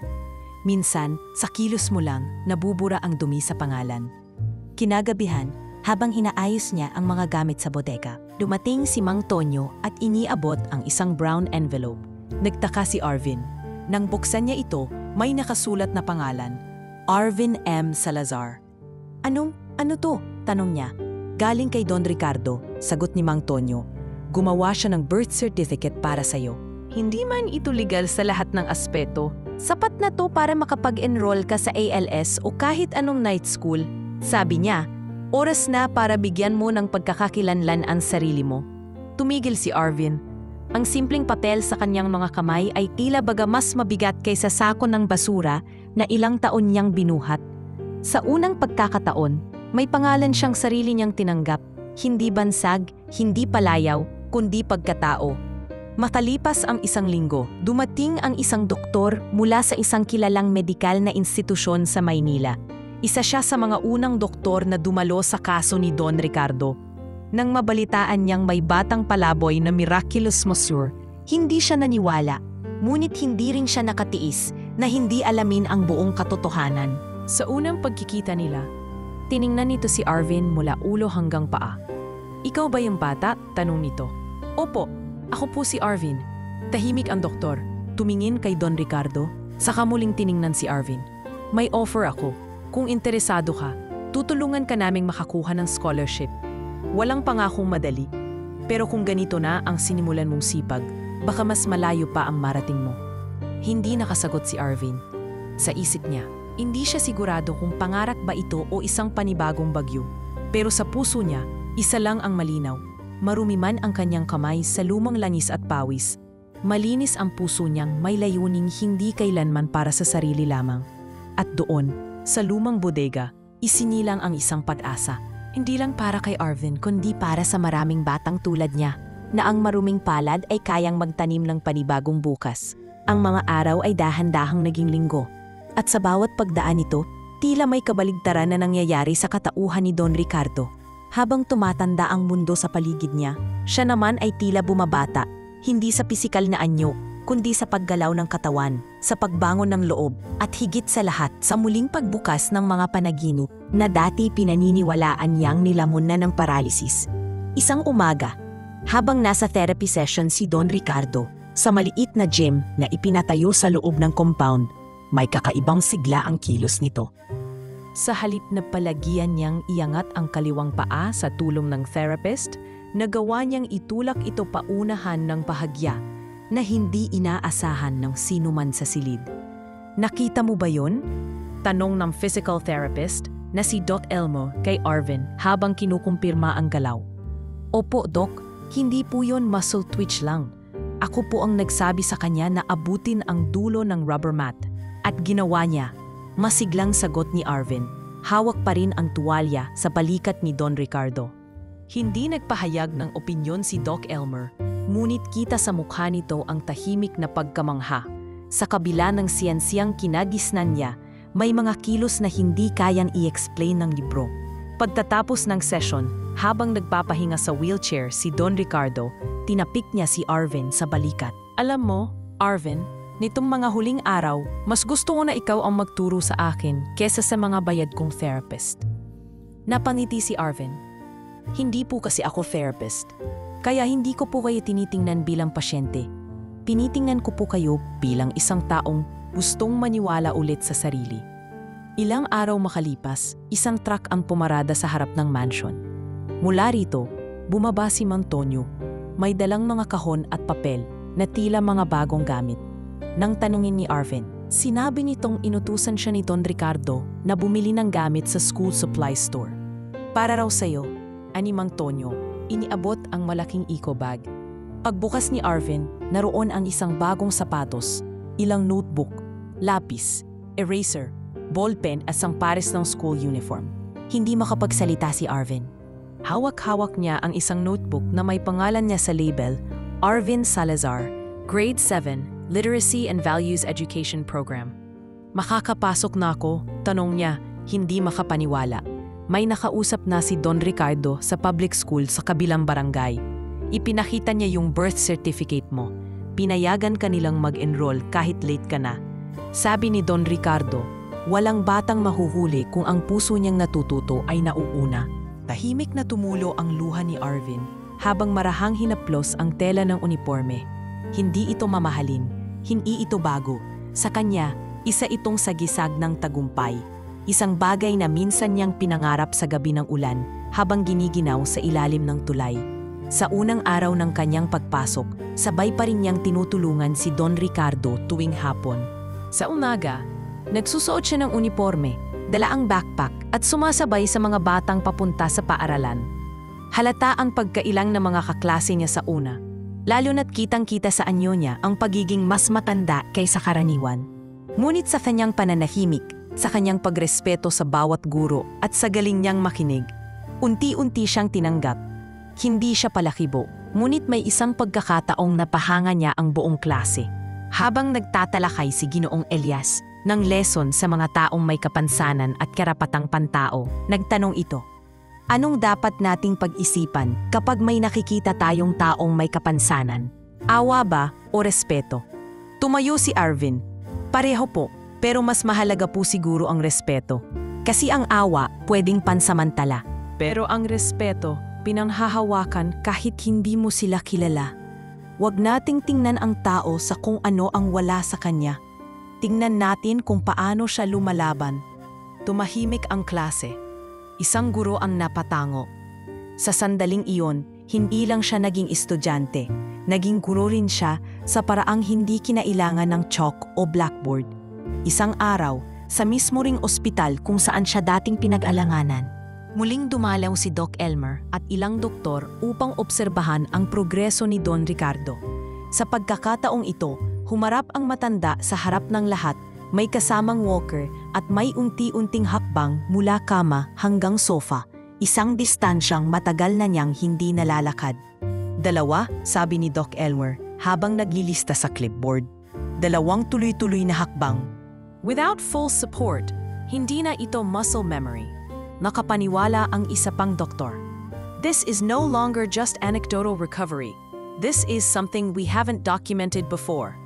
S1: Minsan, sa kilos mo lang, nabubura ang dumi sa pangalan." Kinagabihan, habang inaayos niya ang mga gamit sa bodega, dumating si Mang Tonyo at iniabot ang isang brown envelope. Nagtaka si Arvin. Nang buksan niya ito, may nakasulat na pangalan, Arvin M. Salazar. Ano to?" tanong niya. "Galing kay Don Ricardo," sagot ni Mang Tonyo. "Gumawa siya ng birth certificate para sa'yo. Hindi man ito legal sa lahat ng aspeto. Sapat na to para makapag-enroll ka sa ALS o kahit anong night school. Sabi niya, oras na para bigyan mo ng pagkakakilanlan ang sarili mo." Tumigil si Arvin. Ang simpleng papel sa kanyang mga kamay ay tila baga mas mabigat kaysa sako ng basura na ilang taon niyang binuhat. Sa unang pagkakataon, may pangalan siyang sarili niyang tinanggap. Hindi bansag, hindi palayaw, kundi pagkatao. Makalipas ang isang linggo, dumating ang isang doktor mula sa isang kilalang medikal na institusyon sa Maynila. Isa siya sa mga unang doktor na dumalo sa kaso ni Don Ricardo. Nang mabalitaan niyang may batang palaboy na miraculous monsieur, hindi siya naniwala. Ngunit hindi rin siya nakatiis na hindi alamin ang buong katotohanan. Sa unang pagkikita nila, tiningnan nito si Arvin mula ulo hanggang paa. "Ikaw ba yung bata?" tanong nito. "Opo, ako po si Arvin." Tahimik ang doktor. Tumingin kay Don Ricardo, saka muling tiningnan si Arvin. "May offer ako. Kung interesado ka, tutulungan ka naming makakuha ng scholarship. Walang pangakong madali. Pero kung ganito na ang sinimulan mong sipag, baka mas malayo pa ang marating mo." Hindi nakasagot si Arvin. Sa isip niya, hindi siya sigurado kung pangarap ba ito o isang panibagong bagyo. Pero sa puso niya, isa lang ang malinaw. Marumi man ang kanyang kamay sa lumang langis at pawis, malinis ang puso niyang may layuning hindi kailanman para sa sarili lamang. At doon, sa lumang bodega, isinilang ang isang pag-asa. Hindi lang para kay Arvin kundi para sa maraming batang tulad niya, na ang maruming palad ay kayang magtanim ng panibagong bukas. Ang mga araw ay dahan-dahang naging linggo. At sa bawat pagdaan nito, tila may kabaligtaran na nangyayari sa katauhan ni Don Ricardo. Habang tumatanda ang mundo sa paligid niya, siya naman ay tila bumabata, hindi sa pisikal na anyo, kundi sa paggalaw ng katawan, sa pagbangon ng loob, at higit sa lahat sa muling pagbukas ng mga panaginip na dati pinaniniwalaan niyang nilamon na ng paralysis. Isang umaga, habang nasa therapy session si Don Ricardo, sa maliit na gym na ipinatayo sa loob ng compound, may kakaibang sigla ang kilos nito. Sa halip na palagian niyang iangat ang kaliwang paa sa tulong ng therapist, nagawa niyang itulak ito paunahan ng bahagya na hindi inaasahan ng sinuman sa silid. "Nakita mo ba yon?" tanong ng physical therapist na si Doc Elmo kay Arvin habang kinukumpirma ang galaw. "Opo, Doc, hindi po yon muscle twitch lang. Ako po ang nagsabi sa kanya na abutin ang dulo ng rubber mat." At ginawa niya. Masiglang sagot ni Arvin. Hawak pa rin ang tuwalya sa balikat ni Don Ricardo. Hindi nagpahayag ng opinyon si Doc Elmer, ngunit kita sa mukha nito ang tahimik na pagkamangha. Sa kabila ng siyensiyang kinagisnan niya, may mga kilos na hindi kayang i-explain ng libro. Pagtatapos ng session, habang nagpapahinga sa wheelchair si Don Ricardo, tinapik niya si Arvin sa balikat. "Alam mo, Arvin, nitong mga huling araw, mas gusto ko na ikaw ang magturo sa akin kesa sa mga bayad kong therapist." Napangiti si Arvin. "Hindi po kasi ako therapist. Kaya hindi ko po kayo tinitingnan bilang pasyente. Pinitingnan ko po kayo bilang isang taong gustong maniwala ulit sa sarili." Ilang araw makalipas, isang truck ang pumarada sa harap ng mansion. Mula rito, bumaba si Antonio. May dalang mga kahon at papel na tila mga bagong gamit. Nang tanungin ni Arvin, sinabi nitong inutusan siya ni Don Ricardo na bumili ng gamit sa school supply store. "Para raw sa'yo," ani Mang Tonyo, iniabot ang malaking eco bag. Pagbukas ni Arvin, naroon ang isang bagong sapatos, ilang notebook, lapis, eraser, ballpen at pares ng school uniform. Hindi makapagsalita si Arvin. Hawak-hawak niya ang isang notebook na may pangalan niya sa label, Arvin Salazar, Grade 7, Literacy and Values Education Program. "Makakapasok na ako?" tanong niya, hindi makapaniwala. May nakausap na si Don Ricardo sa public school sa kabilang barangay. Ipinakita niya yung birth certificate mo. Pinayagan ka nilang mag-enroll kahit late ka na. Sabi ni Don Ricardo, walang batang mahuhuli kung ang puso niyang natututo ay nauuna. Tahimik na tumulo ang luha ni Arvin habang marahang hinaplos ang tela ng uniforme. Hindi ito mamahalin, hindi ito bago. Sa kanya, isa itong sagisag ng tagumpay. Isang bagay na minsan niyang pinangarap sa gabi ng ulan habang giniginaw sa ilalim ng tulay. Sa unang araw ng kanyang pagpasok, sabay pa rin niyang tinutulungan si Don Ricardo tuwing hapon. Sa umaga, nagsusuot siya ng uniforme, dala ang backpack at sumasabay sa mga batang papunta sa paaralan. Halata ang pagkailang ng mga kaklase niya sa una, lalo na't kitang-kita sa anyo niya ang pagiging mas matanda kaysa karaniwan. Ngunit sa kanyang pananahimik, sa kanyang pagrespeto sa bawat guro at sa galing niyang makinig, unti-unti siyang tinanggap. Hindi siya palakibo, ngunit may isang pagkakataong napahanga niya ang buong klase. Habang nagtatalakay si Ginoong Elias ng lesson sa mga taong may kapansanan at karapatang pantao, nagtanong ito, Anong dapat nating pag-isipan kapag may nakikita tayong taong may kapansanan? Awa ba o respeto? Tumayo si Arvin. Pareho po, pero mas mahalaga po siguro ang respeto. Kasi ang awa pwedeng pansamantala. Pero ang respeto, pinanghahawakan kahit hindi mo sila kilala. Huwag nating tingnan ang tao sa kung ano ang wala sa kanya. Tingnan natin kung paano siya lumalaban. Tumahimik ang klase. Isang guro ang napatango. Sa sandaling iyon, hindi lang siya naging estudyante. Naging guro rin siya sa paraang hindi kinailangan ng chalk o blackboard. Isang araw, sa mismo ring ospital kung saan siya dating pinag-alanganan, muling dumalaw si Doc Elmer at ilang doktor upang obserbahan ang progreso ni Don Ricardo. Sa pagkakataong ito, humarap ang matanda sa harap ng lahat, may kasamang walker at may unti-unting hakbang mula kama hanggang sofa, isang distansyang matagal na niyang hindi nalalakad. 2, sabi ni Doc Elmer habang naglilista sa clipboard. 2 tuloy-tuloy na hakbang. Without full support, hindi na ito muscle memory. Nakapaniwala ang isa pang doktor. This is no longer just anecdotal recovery. This is something we haven't documented before.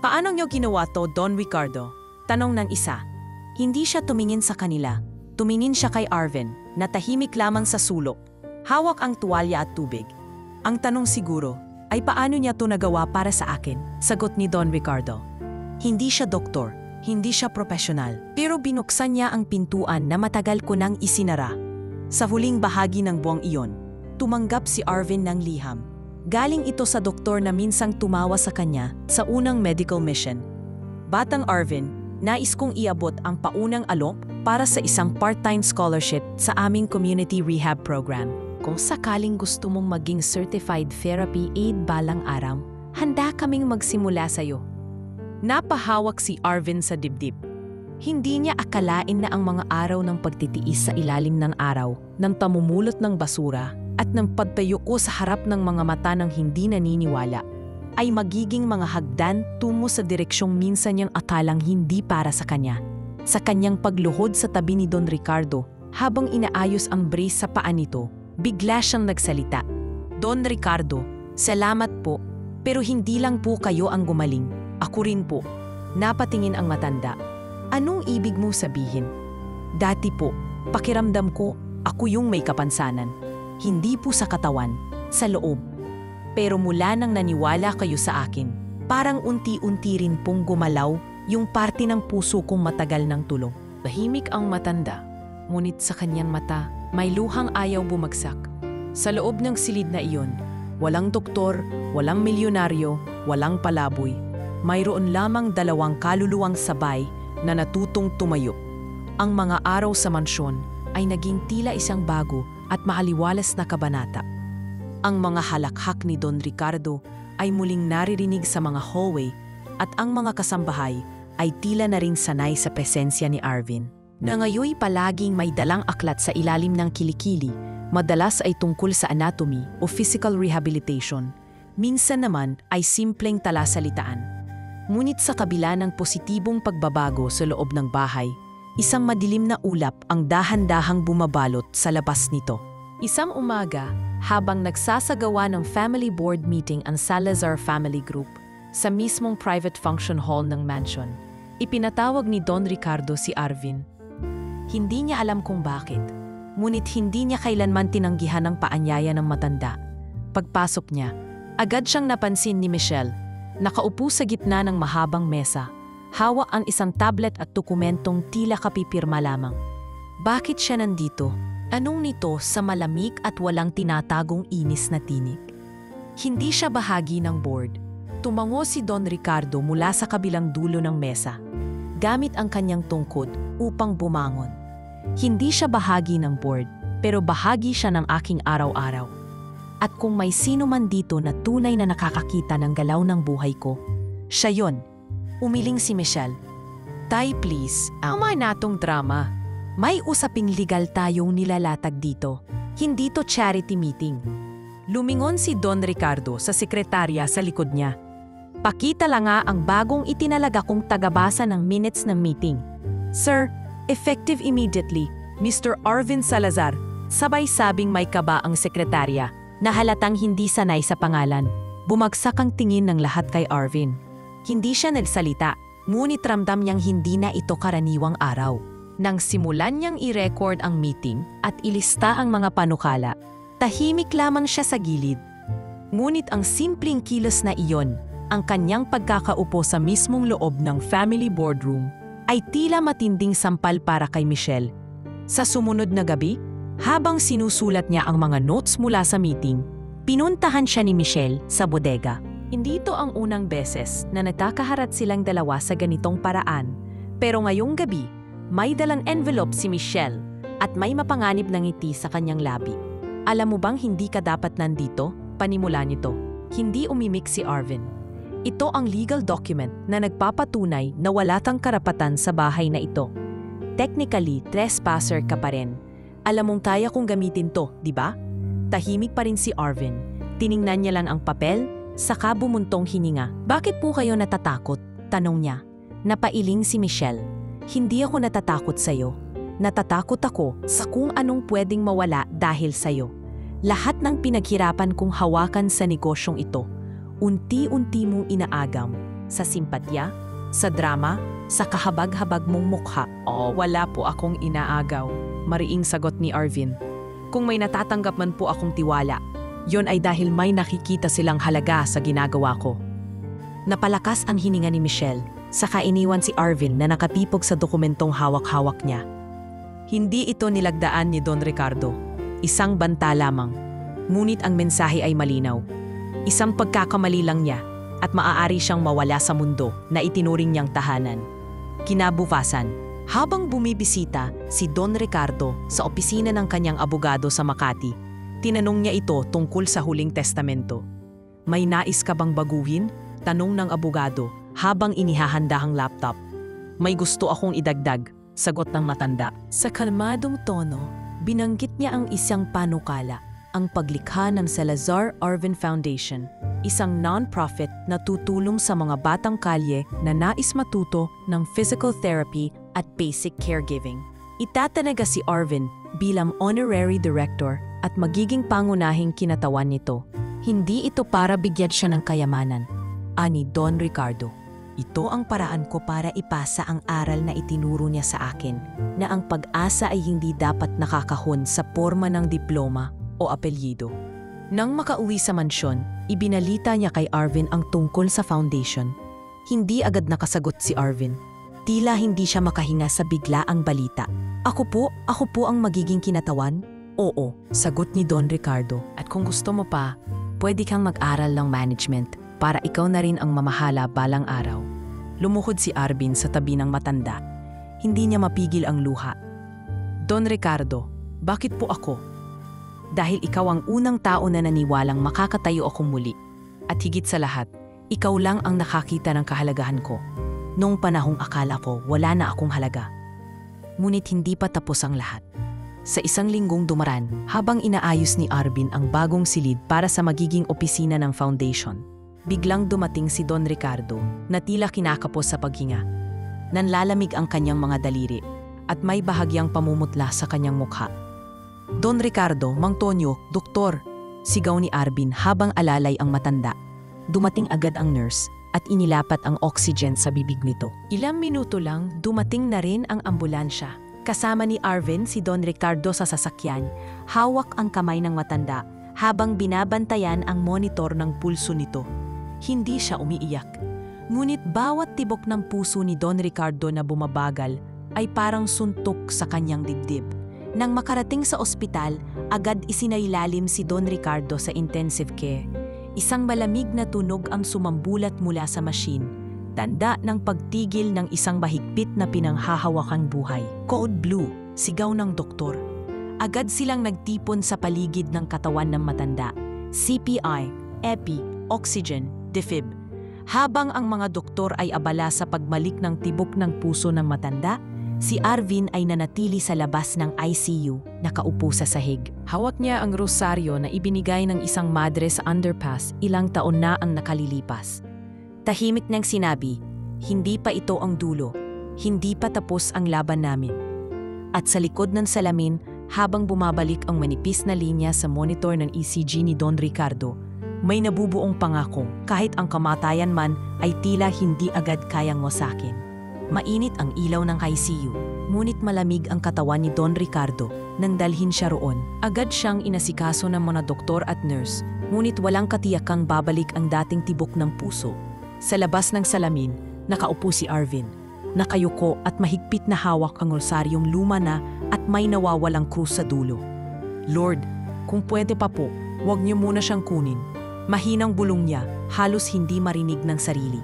S1: Paano niyo ginawa to, Don Ricardo? Tanong ng isa. Hindi siya tumingin sa kanila. Tumingin siya kay Arvin, na tahimik lamang sa sulok. Hawak ang tuwalya at tubig. Ang tanong siguro, ay paano niya to nagawa para sa akin? Sagot ni Don Ricardo. Hindi siya doktor, hindi siya profesional, pero binuksan niya ang pintuan na matagal ko nang isinara. Sa huling bahagi ng buwang iyon, tumanggap si Arvin ng liham. Galing ito sa doktor na minsang tumawa sa kanya sa unang medical mission. Batang Arvin, nais kong iabot ang paunang alok para sa isang part-time scholarship sa aming community rehab program. Kung sakaling gusto mong maging certified therapy aid balang araw, handa kaming magsimula sa iyo. Napahawak si Arvin sa dibdib. Hindi niya akalain na ang mga araw ng pagtitiis sa ilalim ng araw, ng pamumulot ng basura, at ng pagtayo ko sa harap ng mga mata ng hindi naniniwala, ay magiging mga hagdan tungo sa direksyong minsan niyang akalang hindi para sa kanya. Sa kanyang pagluhod sa tabi ni Don Ricardo, habang inaayos ang brace sa paa nito, bigla siyang nagsalita. Don Ricardo, salamat po, pero hindi lang po kayo ang gumaling. Ako rin po. Napatingin ang matanda. Anong ibig mo sabihin? Dati po, pakiramdam ko, ako yung may kapansanan. Hindi po sa katawan, sa loob. Pero mula nang naniwala kayo sa akin, parang unti-unti rin pong gumalaw yung parte ng puso kong matagal ng tulong. Tahimik ang matanda, ngunit sa kanyang mata, may luhang ayaw bumagsak. Sa loob ng silid na iyon, walang doktor, walang milyonaryo, walang palaboy. Mayroon lamang 2 kaluluwang sabay na natutong tumayo. Ang mga araw sa mansyon ay naging tila isang bago at maaliwalas na kabanata. Ang mga halakhak ni Don Ricardo ay muling naririnig sa mga hallway at ang mga kasambahay ay tila na ring sanay sa presensya ni Arvin, na ngayoy palaging may dalang aklat sa ilalim ng kilikili, madalas ay tungkol sa anatomy o physical rehabilitation, minsan naman ay simpleng talasalitaan. Ngunit sa kabila ng positibong pagbabago sa loob ng bahay, isang madilim na ulap ang dahan-dahang bumabalot sa labas nito. Isang umaga, habang nagsasagawa ng family board meeting ang Salazar Family Group sa mismong private function hall ng mansion, ipinatawag ni Don Ricardo si Arvin. Hindi niya alam kung bakit, ngunit hindi niya kailanman tinanggihan ang paanyaya ng matanda. Pagpasok niya, agad siyang napansin ni Michelle. Nakaupo sa gitna ng mahabang mesa, hawak ang isang tablet at dokumentong tila kapipirma lamang. Bakit siya nandito? Anong nito sa malamig at walang tinatagong inis na tinig? Hindi siya bahagi ng board. Tumango si Don Ricardo mula sa kabilang dulo ng mesa, gamit ang kanyang tungkod upang bumangon. Hindi siya bahagi ng board, pero bahagi siya ng aking araw-araw. At kung may sino man dito na tunay na nakakakita ng galaw ng buhay ko, siya yon. Umiling si Michelle. Tay, please, amay natong drama. May usaping legal tayong nilalatag dito. Hindi to charity meeting. Lumingon si Don Ricardo sa sekretarya sa likod niya. Pakita lang nga ang bagong itinalaga kong tagabasa ng minutes ng meeting. Sir, effective immediately, Mr. Arvin Salazar, Sabay sabing may kaba ang sekretarya na halatang hindi sanay sa pangalan. Bumagsak ang tingin ng lahat kay Arvin. Hindi siya nagsalita, ngunit ramdam niyang hindi na ito karaniwang araw. Nang simulan niyang i-record ang meeting at ilista ang mga panukala, tahimik lamang siya sa gilid. Ngunit ang simpleng kilos na iyon, ang kanyang pagkakaupo sa mismong loob ng family boardroom, ay tila matinding sampal para kay Michelle. Sa sumunod na gabi, habang sinusulat niya ang mga notes mula sa meeting, pinuntahan siya ni Michelle sa bodega. Hindi ito ang unang beses na nagkakaharap silang dalawa sa ganitong paraan, pero ngayong gabi, may dalang envelope si Michelle at may mapanganib na ngiti sa kanyang labi. Alam mo bang hindi ka dapat nandito? Panimula nito. Hindi umimik si Arvin. Ito ang legal document na nagpapatunay na wala kang karapatan sa bahay na ito. Technically, trespasser ka pa rin. Alam mong kaya kong gamitin to, di ba? Tahimik pa rin si Arvin. Tiningnan niya lang ang papel, saka bumuntong hininga. Bakit po kayo natatakot? Tanong niya. Napailing si Michelle. Hindi ako natatakot sa'yo. Natatakot ako sa kung anong pwedeng mawala dahil sa'yo. Lahat ng pinaghirapan kong hawakan sa negosyong ito, unti-unti mong inaagam sa simpatya, sa drama, sa kahabag-habag mong mukha. Oo, wala po akong inaagaw. Mariing sagot ni Arvin. Kung may natatanggap man po akong tiwala, yon ay dahil may nakikita silang halaga sa ginagawa ko. Napalakas ang hininga ni Michelle, saka iniwan si Arvin na nakatipog sa dokumentong hawak-hawak niya. Hindi ito nilagdaan ni Don Ricardo. Isang banta lamang. Ngunit ang mensahe ay malinaw. Isang pagkakamali lang niya at maaari siyang mawala sa mundo na itinuring niyang tahanan. Kinabukasan, habang bumibisita si Don Ricardo sa opisina ng kanyang abogado sa Makati, tinanong niya ito tungkol sa huling testamento. May nais ka bang baguhin? Tanong ng abogado habang inihahanda ang laptop. May gusto akong idagdag, sagot ng matanda. Sa kalmadong tono, binanggit niya ang isang panukala, ang paglikha ng Salazar Arvin Foundation, isang non-profit na tutulong sa mga batang kalye na nais matuto ng physical therapy at basic caregiving. Itatanaga si Arvin bilang honorary director at magiging pangunahing kinatawan nito. Hindi ito para bigyan siya ng kayamanan, ani Don Ricardo. Ito ang paraan ko para ipasa ang aral na itinuro niya sa akin, na ang pag-asa ay hindi dapat nakakahon sa porma ng diploma o apelyido. Nang makauwi sa mansyon, ibinalita niya kay Arvin ang tungkol sa foundation. Hindi agad nakasagot si Arvin. Tila hindi siya makahinga sa biglaang balita. Ako po ang magiging kinatawan? Oo, sagot ni Don Ricardo. At kung gusto mo pa, pwede kang mag-aral ng management para ikaw na rin ang mamahala balang araw. Lumuhod si Arvin sa tabi ng matanda. Hindi niya mapigil ang luha. Don Ricardo, bakit po ako? Dahil ikaw ang unang tao na naniwalang makakatayo akong muli. At higit sa lahat, ikaw lang ang nakakita ng kahalagahan ko. Noong panahong akala ko wala na akong halaga. Ngunit hindi pa tapos ang lahat. Sa isang linggong dumaran, habang inaayos ni Arvin ang bagong silid para sa magiging opisina ng foundation, biglang dumating si Don Ricardo na tila kinakapos sa paghinga. Nanlalamig ang kanyang mga daliri at may bahagyang pamumutla sa kanyang mukha. Don Ricardo, Mang Tonyo, Doktor, sigaw ni Arvin habang alalay ang matanda. Dumating agad ang nurse at inilapat ang oxygen sa bibig nito. Ilang minuto lang, dumating na rin ang ambulansya. Kasama ni Arvin si Don Ricardo sa sasakyan, hawak ang kamay ng matanda habang binabantayan ang monitor ng pulso nito. Hindi siya umiiyak. Ngunit bawat tibok ng puso ni Don Ricardo na bumabagal ay parang suntok sa kanyang dibdib. Nang makarating sa ospital, agad isinailalim si Don Ricardo sa intensive care. Isang malamig na tunog ang sumambulat mula sa machine, tanda ng pagtigil ng isang mahigpit na pinanghahawakang buhay. Code Blue, sigaw ng doktor. Agad silang nagtipon sa paligid ng katawan ng matanda. CPI, epi, oxygen, defib. Habang ang mga doktor ay abala sa pagmalik ng tibok ng puso ng matanda, si Arvin ay nanatili sa labas ng ICU, nakaupo sa sahig. Hawak niya ang rosaryo na ibinigay ng isang madre sa underpass ilang taon na ang nakalilipas. Tahimik niyang sinabi, hindi pa ito ang dulo, hindi pa tapos ang laban namin. At sa likod ng salamin, Habang bumabalik ang manipis na linya sa monitor ng ECG ni Don Ricardo, may nabubuong pangako kahit ang kamatayan man ay tila hindi agad kayang wasakin. Mainit ang ilaw ng ICU, ngunit malamig ang katawan ni Don Ricardo nang dalhin siya roon. Agad siyang inasikaso ng mga doktor at nurse, ngunit walang katiyakang babalik ang dating tibok ng puso. Sa labas ng salamin, nakaupo si Arvin. Nakayuko at mahigpit na hawak ang rosaryong luma na at may nawawalang krus sa dulo. Lord, kung pwede pa po, huwag niyo muna siyang kunin. Mahinang bulong niya, halos hindi marinig ng sarili.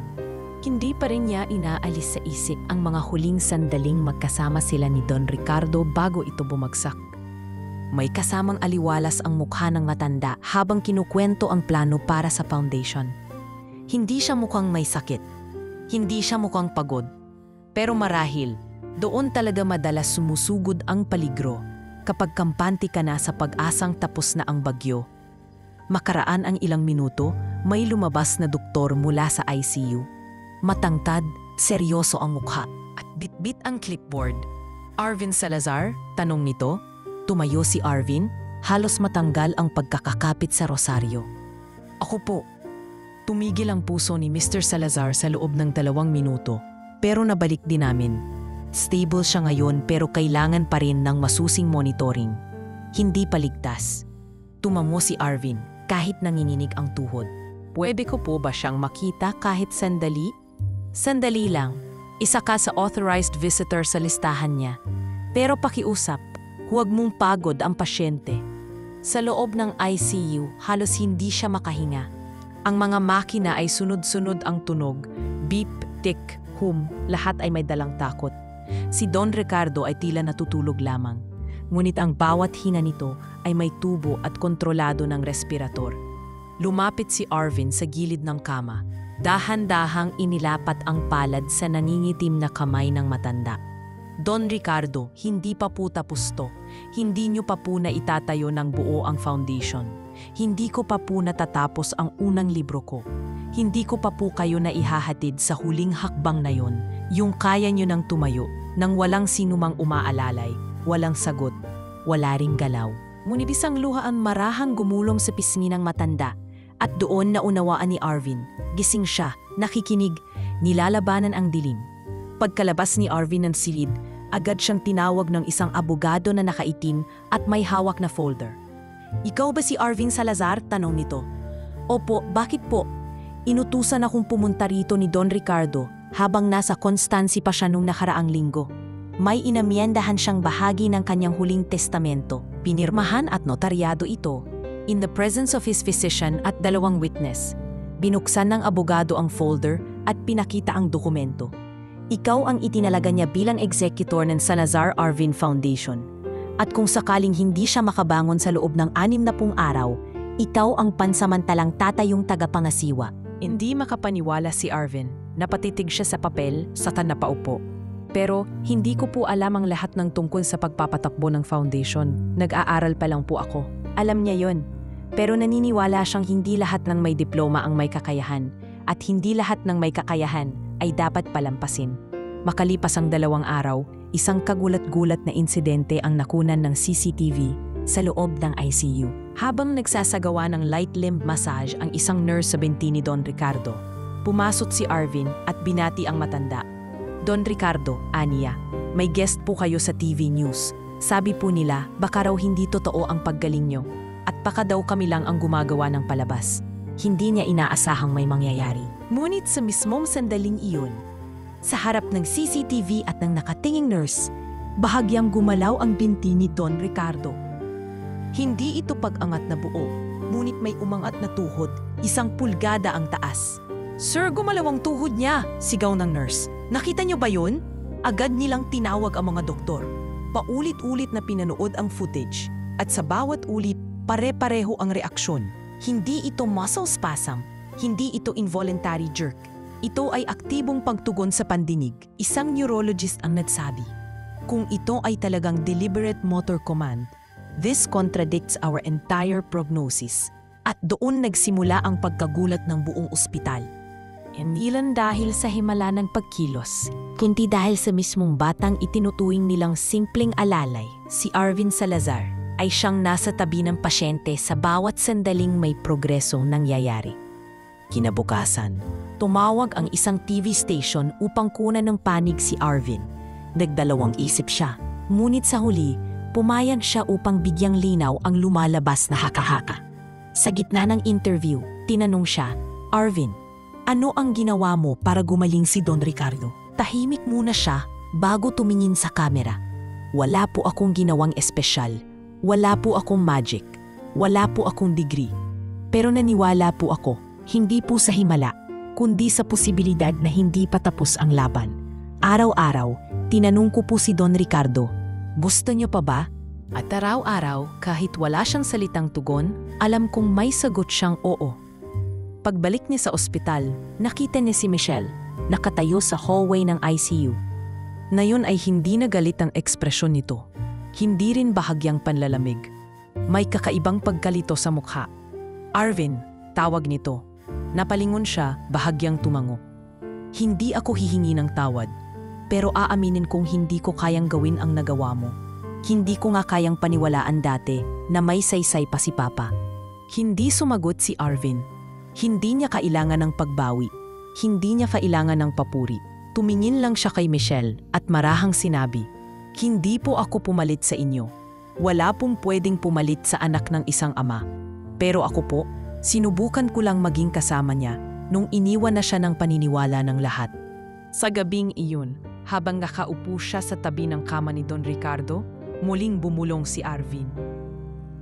S1: Hindi pa rin niya inaalis sa isip ang mga huling sandaling magkasama sila ni Don Ricardo bago ito bumagsak. May kasamang aliwalas ang mukha ng matanda habang kinukwento ang plano para sa foundation. Hindi siya mukhang may sakit. Hindi siya mukhang pagod. Pero marahil, doon talaga madalas sumusugod ang peligro kapag kampante ka na sa pag-asang tapos na ang bagyo. Makaraan ang ilang minuto, may lumabas na doktor mula sa ICU. Matangkad, seryoso ang mukha at bitbit ang clipboard. Arvin Salazar? Tanong nito. Tumayo si Arvin, halos matanggal ang pagkakakapit sa rosaryo. Ako po. Tumigil ang puso ni Mr. Salazar sa loob ng 2 minuto. Pero nabalik din namin. Stable siya ngayon pero kailangan pa rin ng masusing monitoring. Hindi paligtas. Tumamo si Arvin kahit nanginginig ang tuhod. Pwede ko po ba siyang makita kahit sandali? Sandali lang. Isa ka sa authorized visitor sa listahan niya. Pero pakiusap, huwag mong pagod ang pasyente. Sa loob ng ICU, halos hindi siya makahinga. Ang mga makina ay sunod-sunod ang tunog, beep, tick, hum, lahat ay may dalang takot. Si Don Ricardo ay tila natutulog lamang. Ngunit ang bawat hina nito ay may tubo at kontrolado ng respirator. Lumapit si Arvin sa gilid ng kama. Dahan-dahang inilapat ang palad sa nangingitim na kamay ng matanda. Don Ricardo, hindi pa po tapos to. Hindi niyo pa po na itatayo ng buo ang foundation. Hindi ko pa po natatapos ang unang libro ko. Hindi ko pa po kayo na ihahatid sa huling hakbang na yon, yung kaya nyo nang tumayo, nang walang sinumang umaalalay, walang sagot, wala ring galaw. Ngunit isang luha ang marahang gumulong sa pisngi ng matanda, at doon naunawaan ni Arvin. Gising siya, nakikinig, nilalabanan ang dilim. Pagkalabas ni Arvin ng silid, agad siyang tinawag ng isang abogado na nakaitim at may hawak na folder. Ikaw ba si Arvin Salazar? Tanong nito. Opo, bakit po? Inutusan akong pumunta rito ni Don Ricardo habang nasa Constancy pa siya nung nakaraang linggo. May inamyendahan siyang bahagi ng kanyang huling testamento. Pinirmahan at notaryado ito in the presence of his physician at 2 witness. Binuksan ng abogado ang folder at pinakita ang dokumento. Ikaw ang itinalaga niya bilang executor ng Salazar Arvin Foundation. At kung sakaling hindi siya makabangon sa loob ng 60 araw, ikaw ang pansamantalang tatayong tagapangasiwa. Hindi makapaniwala si Arvin. Napatitig siya sa papel, saka napaupo. Pero hindi ko po alam ang lahat ng tungkol sa pagpapatakbo ng foundation. Nag-aaral pa lang po ako. Alam niya yon. Pero naniniwala siyang hindi lahat ng may diploma ang may kakayahan. At hindi lahat ng may kakayahan ay dapat palampasin. Makalipas ang 2 araw, isang kagulat-gulat na insidente ang nakunan ng CCTV sa loob ng ICU. Habang nagsasagawa ng light limb massage ang isang nurse sa binti ni Don Ricardo, pumasok si Arvin at binati ang matanda. Don Ricardo, aniya, may guest po kayo sa TV News. Sabi po nila, baka raw hindi totoo ang paggaling nyo at baka daw kami lang ang gumagawa ng palabas. Hindi niya inaasahang may mangyayari. Ngunit sa mismong sandaling iyon, sa harap ng CCTV at ng nakatinging nurse, bahagyang gumalaw ang binti ni Don Ricardo. Hindi ito pag-angat na buo, ngunit may umangat na tuhod, 1 pulgada ang taas. Sir, gumalaw ang tuhod niya, sigaw ng nurse. Nakita niyo ba yun? Agad nilang tinawag ang mga doktor. Paulit-ulit na pinanood ang footage, at sa bawat ulit, pare-pareho ang reaksyon. Hindi ito muscle spasm, hindi ito involuntary jerk. Ito ay aktibong pagtugon sa pandinig. Isang neurologist ang nagsabi. Kung ito ay talagang deliberate motor command, this contradicts our entire prognosis. At doon nagsimula ang pagkagulat ng buong ospital. Hindi lang dahil sa himala ng pagkilos, kundi dahil sa mismong batang itinuturing nilang simpleng alalay, si Arvin Salazar, ay siyang nasa tabi ng pasyente sa bawat sandaling may progresong nangyayari. Kinabukasan, tumawag ang isang TV station upang kunan ng panig si Arvin. Nagdalawang isip siya, ngunit sa huli, pumayag siya upang bigyang linaw ang lumalabas na haka-haka. Sa gitna ng interview, tinanong siya, "Arvin, ano ang ginawa mo para gumaling si Don Ricardo?" Tahimik muna siya bago tumingin sa kamera. "Wala po akong ginawang espesyal. Wala po akong magic. Wala po akong degree. Pero naniwala po ako, hindi po sa himala, kundi sa posibilidad na hindi pa tapos ang laban. Araw-araw, tinanong ko po si Don Ricardo, 'Gusto niyo pa ba?' At araw-araw, kahit wala siyang salitang tugon, alam kong may sagot siyang oo." Pagbalik niya sa ospital, nakita niya si Michelle, nakatayo sa hallway ng ICU. Ngayon ay hindi na galit ang ekspresyon nito. Hindi rin bahagyang panlalamig. May kakaibang pagkalito sa mukha. "Arvin," tawag nito. Napalingon siya, bahagyang tumango. "Hindi ako hihingi ng tawad, pero aaminin kong hindi ko kayang gawin ang nagawa mo. Hindi ko nga kayang paniwalaan dati na may saysay pa si Papa." Hindi sumagot si Arvin. Hindi niya kailangan ng pagbawi. Hindi niya kailangan ng papuri. Tumingin lang siya kay Michelle at marahang sinabi, "Hindi po ako pumalit sa inyo. Wala pong pwedeng pumalit sa anak ng isang ama. Pero ako po, sinubukan ko lang maging kasama niya nung iniwan na siya ng paniniwala ng lahat." Sa gabing iyon, habang nakaupo siya sa tabi ng kama ni Don Ricardo, muling bumulong si Arvin.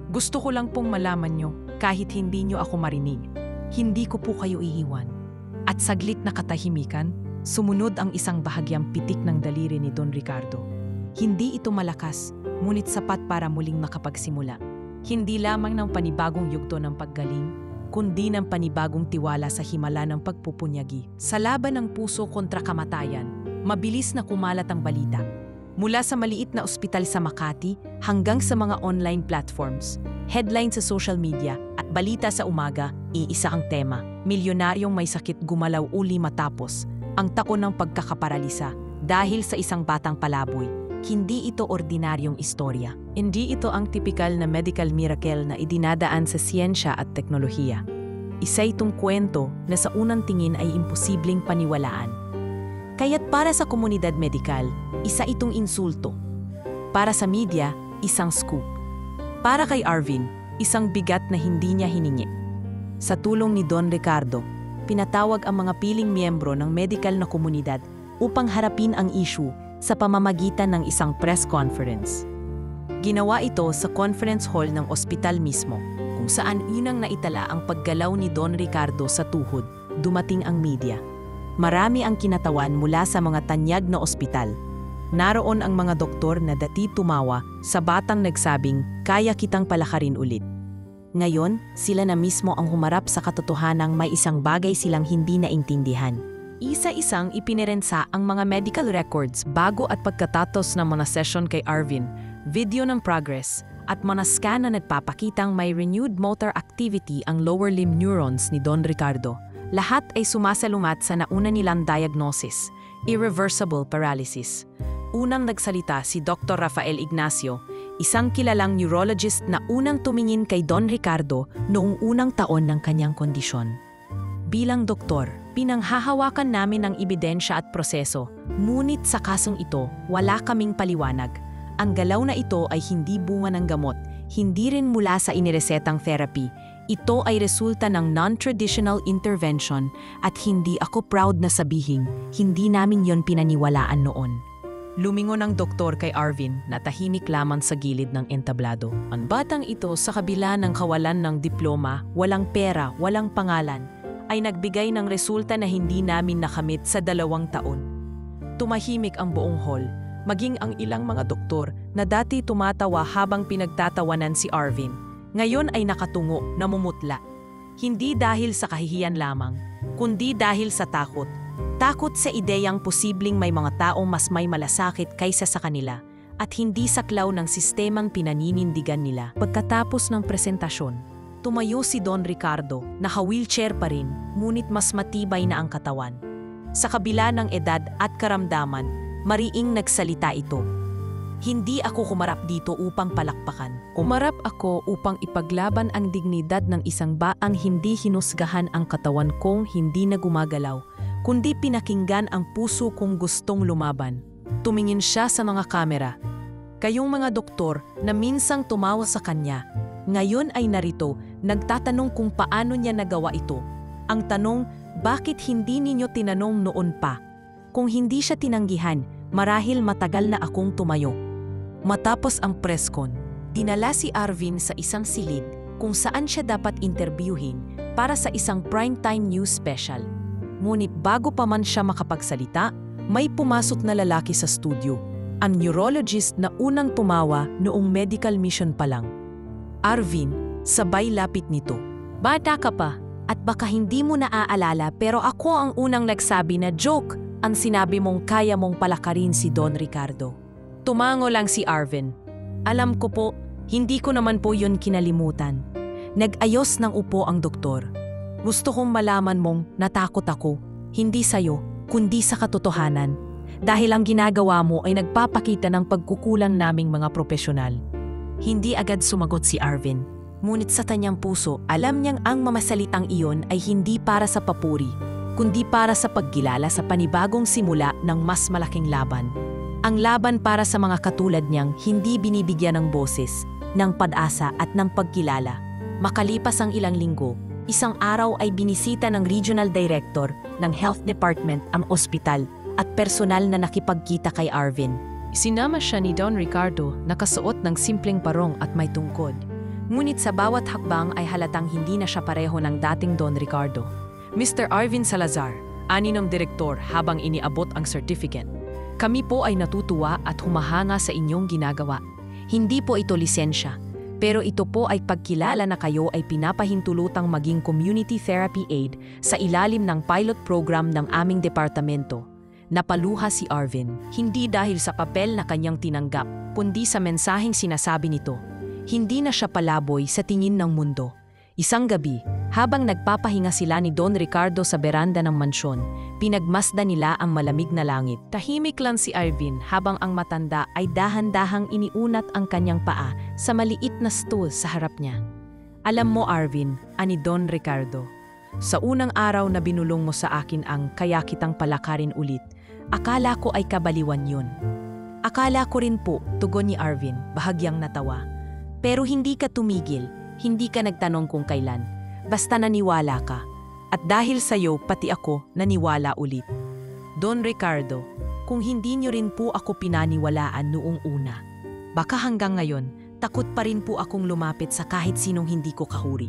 S1: "Gusto ko lang pong malaman niyo, kahit hindi niyo ako marinig, hindi ko po kayo iiwan." At saglit na katahimikan, sumunod ang isang bahagyang pitik ng daliri ni Don Ricardo. Hindi ito malakas, ngunit sapat para muling makapagsimula. Hindi lamang ng panibagong yugto ng paggaling, kundi ng panibagong tiwala sa himala ng pagpupunyagi. Sa laban ng puso kontra kamatayan, mabilis na kumalat ang balita. Mula sa maliit na ospital sa Makati hanggang sa mga online platforms, headline sa social media at balita sa umaga, iisa ang tema. Milyonaryong may sakit gumalaw uli matapos ang taon ng pagkakaparalisa dahil sa isang batang palaboy. Hindi ito ordinaryong istorya. Hindi ito ang tipikal na medical miracle na idinadaan sa siyensya at teknolohiya. Isa itong kwento na sa unang tingin ay imposibleng paniwalaan. Kaya't para sa komunidad medikal, isa itong insulto. Para sa media, isang scoop. Para kay Arvin, isang bigat na hindi niya hiningi. Sa tulong ni Don Ricardo, pinatawag ang mga piling miyembro ng medical na komunidad upang harapin ang issue sa pamamagitan ng isang press conference. Ginawa ito sa conference hall ng ospital mismo, kung saan unang naitala ang paggalaw ni Don Ricardo sa tuhod. Dumating ang media. Marami ang kinatawan mula sa mga tanyag na ospital. Naroon ang mga doktor na dati tumawa sa batang nagsabing, "Kaya kitang palakarin ulit." Ngayon, sila na mismo ang humarap sa katotohanang may isang bagay silang hindi naintindihan. Isa-isang ipinirensa ang mga medical records bago at pagkatapos ng mga session kay Arvin, video ng progress, at mga scan na nagpapakitang may renewed motor activity ang lower limb neurons ni Don Ricardo. Lahat ay sumasalumat sa nauna nilang diagnosis, irreversible paralysis. Unang nagsalita si Dr. Rafael Ignacio, isang kilalang neurologist na unang tumingin kay Don Ricardo noong unang taon ng kanyang kondisyon. "Bilang doktor, pinanghahawakan namin ang ebidensya at proseso, ngunit sa kasong ito, wala kaming paliwanag. Ang galaw na ito ay hindi bunga ng gamot, hindi rin mula sa iniresetang therapy. Ito ay resulta ng non-traditional intervention at hindi ako proud na sabihin, hindi namin yon pinaniwalaan noon." Lumingon ang doktor kay Arvin na tahimik lamang sa gilid ng entablado. Ang batang ito sa kabila ng kawalan ng diploma, walang pera, walang pangalan, ay nagbigay ng resulta na hindi namin nakamit sa 2 taon. Tumahimik ang buong hall, maging ang ilang mga doktor na dati tumatawa habang pinagtatawanan si Arvin. Ngayon ay nakatungo, namumutla. Hindi dahil sa kahihiyan lamang, kundi dahil sa takot. Takot sa ideyang posibleng may mga taong mas may malasakit kaysa sa kanila at hindi saklaw ng sistemang pinaninindigan nila. Pagkatapos ng presentasyon, Tumayo si Don Ricardo, naka-wheelchair pa rin, ngunit mas matibay na ang katawan. Sa kabila ng edad at karamdaman, mariing nagsalita ito. Hindi ako kumarap dito upang palakpakan. Umarap ako upang ipaglaban ang dignidad ng isang baang hindi hinusgahan ang katawan kong hindi na gumagalaw, kundi pinakinggan ang puso kong gustong lumaban. Tumingin siya sa mga kamera. Kayong mga doktor na minsang tumawa sa kanya, ngayon ay narito, nagtatanong kung paano niya nagawa ito. Ang tanong, bakit hindi ninyo tinanong noon pa? Kung hindi siya tinanggihan, marahil matagal na akong tumayo. Matapos ang presscon, dinala si Arvin sa isang silid kung saan siya dapat interviewin para sa isang primetime news special. Ngunit bago pa man siya makapagsalita, may pumasok na lalaki sa studio, ang neurologist na unang pumawa noong medical mission pa lang. Arvin, sabay lapit nito. Bata ka pa at baka hindi mo naaalala pero ako ang unang nagsabi na joke ang sinabi mong kaya mong palakarin si Don Ricardo. Tumango lang si Arvin. Alam ko po, hindi ko naman po yun kinalimutan. Nag-ayos ng upo ang doktor. Gusto kong malaman mong natakot ako, hindi sa'yo, kundi sa katotohanan. Dahil ang ginagawa mo ay nagpapakita ng pagkukulang naming mga profesional. Hindi agad sumagot si Arvin. Ngunit sa kanyang puso, alam niyang ang mamasalitang iyon ay hindi para sa papuri, kundi para sa paggilala sa panibagong simula ng mas malaking laban. Ang laban para sa mga katulad niyang hindi binibigyan ng boses, ng pag-asa at ng pagkilala. Makalipas ang ilang linggo, isang araw ay binisita ng Regional Director ng Health Department ang ospital at personal na nakipagkita kay Arvin. Sinama siya ni Don Ricardo, nakasuot ng simpleng parong at may tungkod. Ngunit sa bawat hakbang ay halatang hindi na siya pareho ng dating Don Ricardo. Mr. Arvin Salazar, ani ng direktor habang iniabot ang certificate. Kami po ay natutuwa at humahanga sa inyong ginagawa. Hindi po ito lisensya, pero ito po ay pagkilala na kayo ay pinapahintulutang maging community therapy aid sa ilalim ng pilot program ng aming departamento. Napaluha si Arvin, hindi dahil sa papel na kanyang tinanggap, kundi sa mensaheng sinasabi nito. Hindi na siya palaboy sa tingin ng mundo. Isang gabi, habang nagpapahinga sila ni Don Ricardo sa beranda ng mansyon, pinagmasdan nila ang malamig na langit. Tahimik lang si Arvin habang ang matanda ay dahan-dahang iniunat ang kanyang paa sa maliit na stool sa harap niya. Alam mo Arvin, ani Don Ricardo, sa unang araw na binulong mo sa akin ang kaya kitang palakarin ulit, akala ko ay kabaliwan yun. Akala ko rin po, tugon ni Arvin, bahagyang natawa. Pero hindi ka tumigil, hindi ka nagtanong kung kailan. Basta naniwala ka. At dahil sa'yo, pati ako naniwala ulit. Don Ricardo, kung hindi niyo rin po ako pinaniwalaan noong una, baka hanggang ngayon, takot pa rin po akong lumapit sa kahit sinong hindi ko kahuri.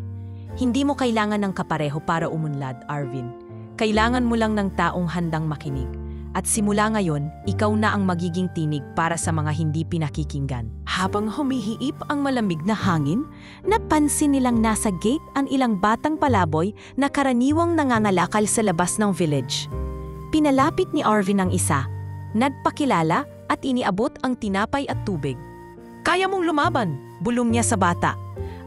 S1: Hindi mo kailangan ng kapareho para umunlad, Arvin. Kailangan mo lang ng taong handang makinig. At simula ngayon, ikaw na ang magiging tinig para sa mga hindi pinakikinggan. Habang humihiip ang malamig na hangin, napansin nilang nasa gate ang ilang batang palaboy na karaniwang nangangalakal sa labas ng village. Pinalapit ni Arvin ang isa, nagpakilala at iniabot ang tinapay at tubig. Kaya mong lumaban, bulong niya sa bata.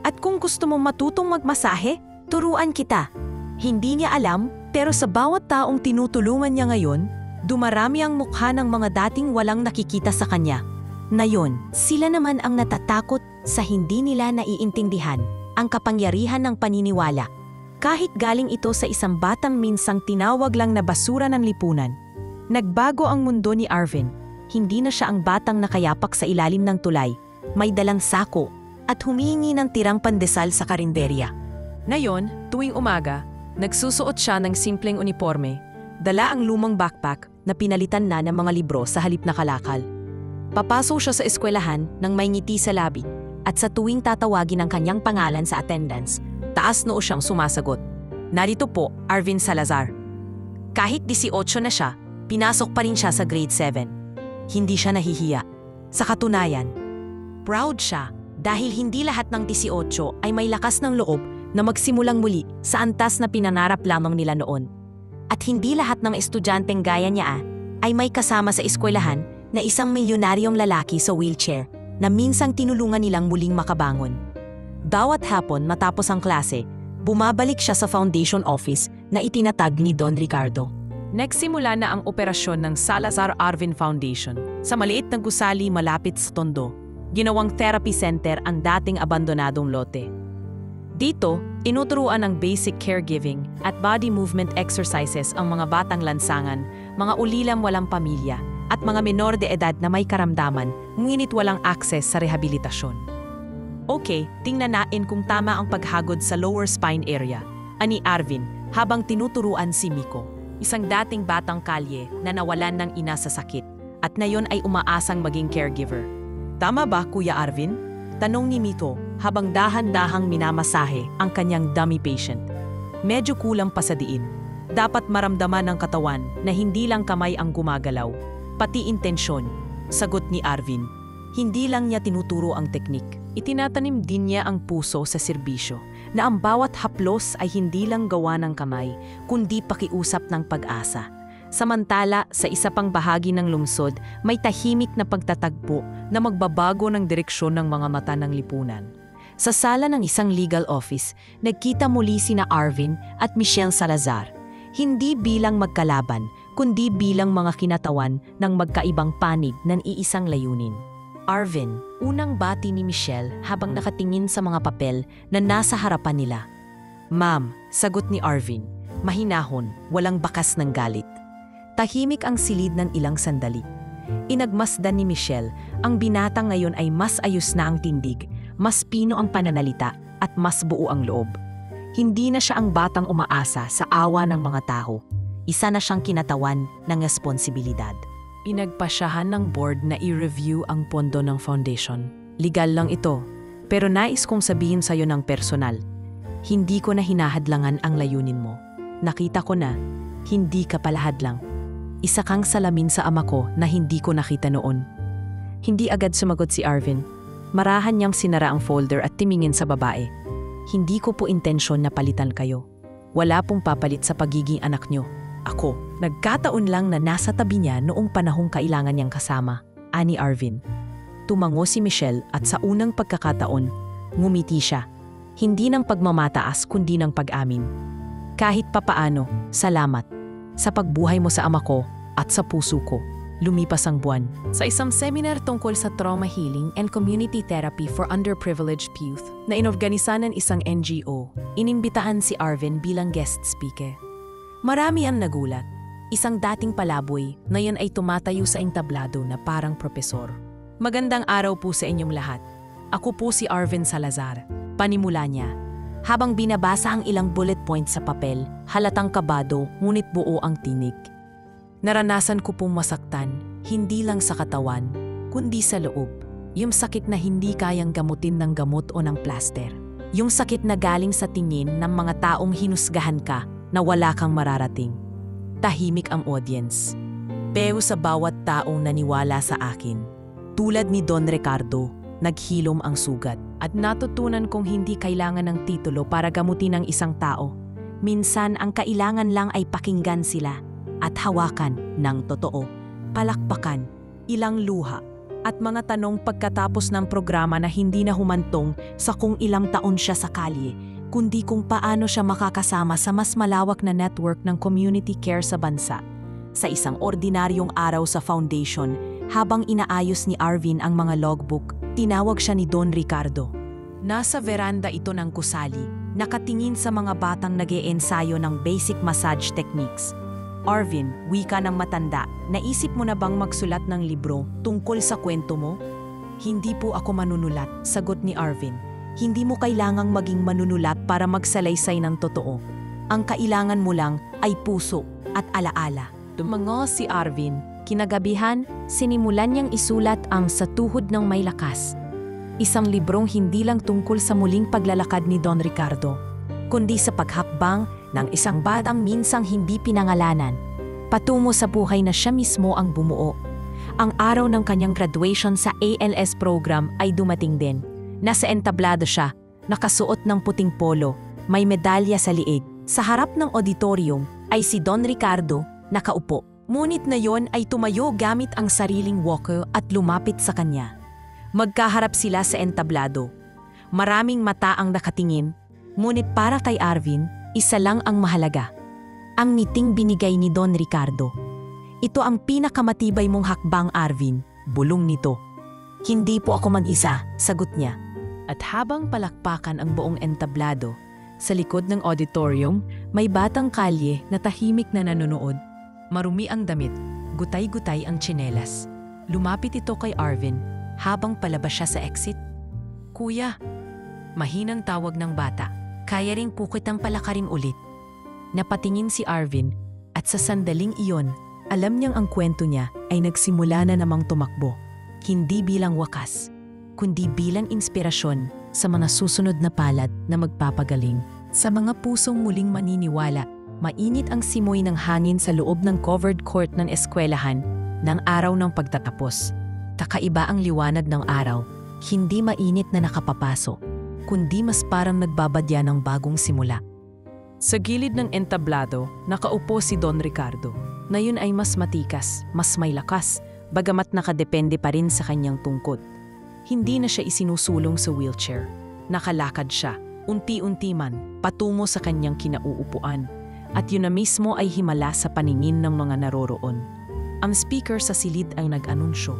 S1: At kung gusto mong matutong magmasahe, turuan kita. Hindi niya alam, pero sa bawat taong tinutulungan niya ngayon, dumarami ang mukha ng mga dating walang nakikita sa kanya. Ngayon, sila naman ang natatakot sa hindi nila naiintindihan ang kapangyarihan ng paniniwala. Kahit galing ito sa isang batang minsang tinawag lang na basura ng lipunan. Nagbago ang mundo ni Arvin. Hindi na siya ang batang nakayapak sa ilalim ng tulay, may dalang sako, at humihingi ng tirang pandesal sa karinderya. Ngayon, tuwing umaga, nagsusuot siya ng simpleng uniforme, dala ang lumang backpack na pinalitan na ng mga libro sa halip na kalakal. Papasok siya sa eskwelahan nang may ngiti sa labi at sa tuwing tatawagin ang kanyang pangalan sa attendance, taas noo siyang sumasagot. Narito po, Arvin Salazar. Kahit 18 na siya, pinasok pa rin siya sa grade 7. Hindi siya nahihiya. Sa katunayan, proud siya dahil hindi lahat ng 18 ay may lakas ng loob na magsimulang muli sa antas na pinangarap lamang nila noon. At hindi lahat ng estudyanteng gaya niya ay may kasama sa eskwelahan na isang milyonaryong lalaki sa wheelchair na minsang tinulungan nilang muling makabangon. Bawat hapon matapos ang klase, bumabalik siya sa foundation office na itinatag ni Don Ricardo. Nagsimula na ang operasyon ng Salazar Arvin Foundation sa maliit na gusali malapit sa Tondo. Ginawang therapy center ang dating abandonadong lote. Dito, inuturuan ng basic caregiving at body movement exercises ang mga batang lansangan, mga ulilang walang pamilya, at mga menor de edad na may karamdaman, ngunit walang access sa rehabilitasyon. Okay, tingnan natin kung tama ang paghagod sa lower spine area, ani Arvin, habang tinuturuan si Miko, isang dating batang kalye na nawalan ng ina sa sakit at ngayon ay umaasang maging caregiver. Tama ba, Kuya Arvin? Tanong ni Miko habang dahan-dahang minamasahe ang kanyang dummy patient. Medyo kulang pa sa diin. Dapat maramdaman ng katawan na hindi lang kamay ang gumagalaw, pati intensyon, sagot ni Arvin. Hindi lang niya tinuturo ang teknik, itinatanim din niya ang puso sa serbisyo, na ang bawat haplos ay hindi lang gawa ng kamay, kundi pakiusap ng pag-asa. Samantala, sa isa pang bahagi ng lungsod, may tahimik na pagtatagpo na magbabago ng direksyon ng mga mata ng lipunan. Sa sala ng isang legal office, nagkita muli sina Arvin at Michelle Salazar, hindi bilang magkalaban, kundi bilang mga kinatawan ng magkaibang panig ng iisang layunin. Arvin, unang bati ni Michelle habang nakatingin sa mga papel na nasa harapan nila. Ma'am, sagot ni Arvin, mahinahon, walang bakas ng galit. Tahimik ang silid ng ilang sandali. Inagmasdan ni Michelle, ang binata ngayon ay mas ayos na ang tindig, mas pino ang pananalita at mas buo ang loob. Hindi na siya ang batang umaasa sa awa ng mga tao. Isa na siyang kinatawan ng responsibilidad. Pinagpasyahan ng board na i-review ang pondo ng foundation. Legal lang ito, pero nais kong sabihin sa'yo ng personal. Hindi ko na hinahadlangan ang layunin mo. Nakita ko na, hindi ka palahadlang. Isa kang salamin sa ama ko na hindi ko nakita noon. Hindi agad sumagot si Arvin. Marahan niyang sinara ang folder at timingin sa babae. Hindi ko po intensyon na palitan kayo. Wala pong papalit sa pagiging anak niyo. Ako, nagkataon lang na nasa tabi niya noong panahong kailangan niyang kasama, ani Arvin. Tumango si Michelle at sa unang pagkakataon, ngumiti siya. Hindi ng pagmamataas kundi ng pag-amin. Kahit papaano, salamat. Sa pagbuhay mo sa ama ko at sa puso ko. Lumipas ang buwan. Sa isang seminar tungkol sa trauma healing and community therapy for underprivileged youth na inorganisa ng isang NGO, inimbitahan si Arvin bilang guest speaker. Marami ang nagulat. Isang dating palaboy, ngayon ay tumatayo sa entablado na parang propesor. Magandang araw po sa inyong lahat. Ako po si Arvin Salazar. Panimula niya. Habang binabasa ang ilang bullet points sa papel, halatang kabado ngunit buo ang tinig. Naranasan ko pong masaktan, hindi lang sa katawan, kundi sa loob. Yung sakit na hindi kayang gamutin ng gamot o ng plaster. Yung sakit na galing sa tingin ng mga taong hinusgahan ka na wala kang mararating. Tahimik ang audience. Pero sa bawat taong naniwala sa akin, tulad ni Don Ricardo, naghilom ang sugat. At natutunan kong hindi kailangan ng titulo para gamutin ang isang tao. Minsan ang kailangan lang ay pakinggan sila at hawakan ng totoo. Palakpakan, ilang luha, at mga tanong pagkatapos ng programa na hindi na humantong sa kung ilang taon siya sa kalye, kundi kung paano siya makakasama sa mas malawak na network ng community care sa bansa. Sa isang ordinaryong araw sa foundation, habang inaayos ni Arvin ang mga logbook, tinawag siya ni Don Ricardo. Nasa veranda ito ng gusali, nakatingin sa mga batang nag-e-ensayo ng basic massage techniques. Arvin, wika ng matanda, naisip mo na bang magsulat ng libro tungkol sa kwento mo? Hindi po ako manunulat, sagot ni Arvin. Hindi mo kailangang maging manunulat para magsalaysay ng totoo. Ang kailangan mo lang ay puso at alaala. Tumango si Arvin. Kinagabihan, sinimulan niyang isulat ang Sa Tuhod ng May Lakas. Isang librong hindi lang tungkol sa muling paglalakad ni Don Ricardo, kundi sa paghakbang ng isang batang minsang hindi pinangalanan, patungo sa buhay na siya mismo ang bumuo. Ang araw ng kanyang graduation sa ALS program ay dumating din. Nasa entablado siya, nakasuot ng puting polo, may medalya sa liig. Sa harap ng auditorium ay si Don Ricardo, nakaupo. Ngunit na yon ay tumayo gamit ang sariling walker at lumapit sa kanya. Magkaharap sila sa entablado. Maraming mata ang nakatingin, ngunit para kay Arvin, isa lang ang mahalaga. Ang ngiting binigay ni Don Ricardo. Ito ang pinakamatibay mong hakbang, Arvin, bulong nito. Hindi po ako mag-isa, sagot niya. At habang palakpakan ang buong entablado, sa likod ng auditorium, may batang kalye na tahimik na nanonood. Marumi ang damit, gutay-gutay ang tsinelas. Lumapit ito kay Arvin habang palabas siya sa exit. Kuya, mahinang tawag ng bata. Kaya ring po kitang palakarin ulit. Napatingin si Arvin at sa sandaling iyon, alam niyang ang kwento niya ay nagsimula na namang tumakbo. Hindi bilang wakas, kundi bilang inspirasyon sa mga susunod na palad na magpapagaling. Sa mga pusong muling maniniwala, mainit ang simoy ng hangin sa loob ng covered court ng eskwelahan ng araw ng pagtatapos. Kakaiba ang liwanag ng araw, hindi mainit na nakapapasok, kundi mas parang nagbabadya ng bagong simula. Sa gilid ng entablado, nakaupo si Don Ricardo. Na yun ay mas matikas, mas may lakas, bagamat nakadepende pa rin sa kanyang tungkod. Hindi na siya isinusulong sa wheelchair. Nakalakad siya, unti-unti man, patungo sa kanyang kinauupuan. At yun na mismo ay himala sa paningin ng mga naroroon. Ang speaker sa silid ay nag-anunsyo.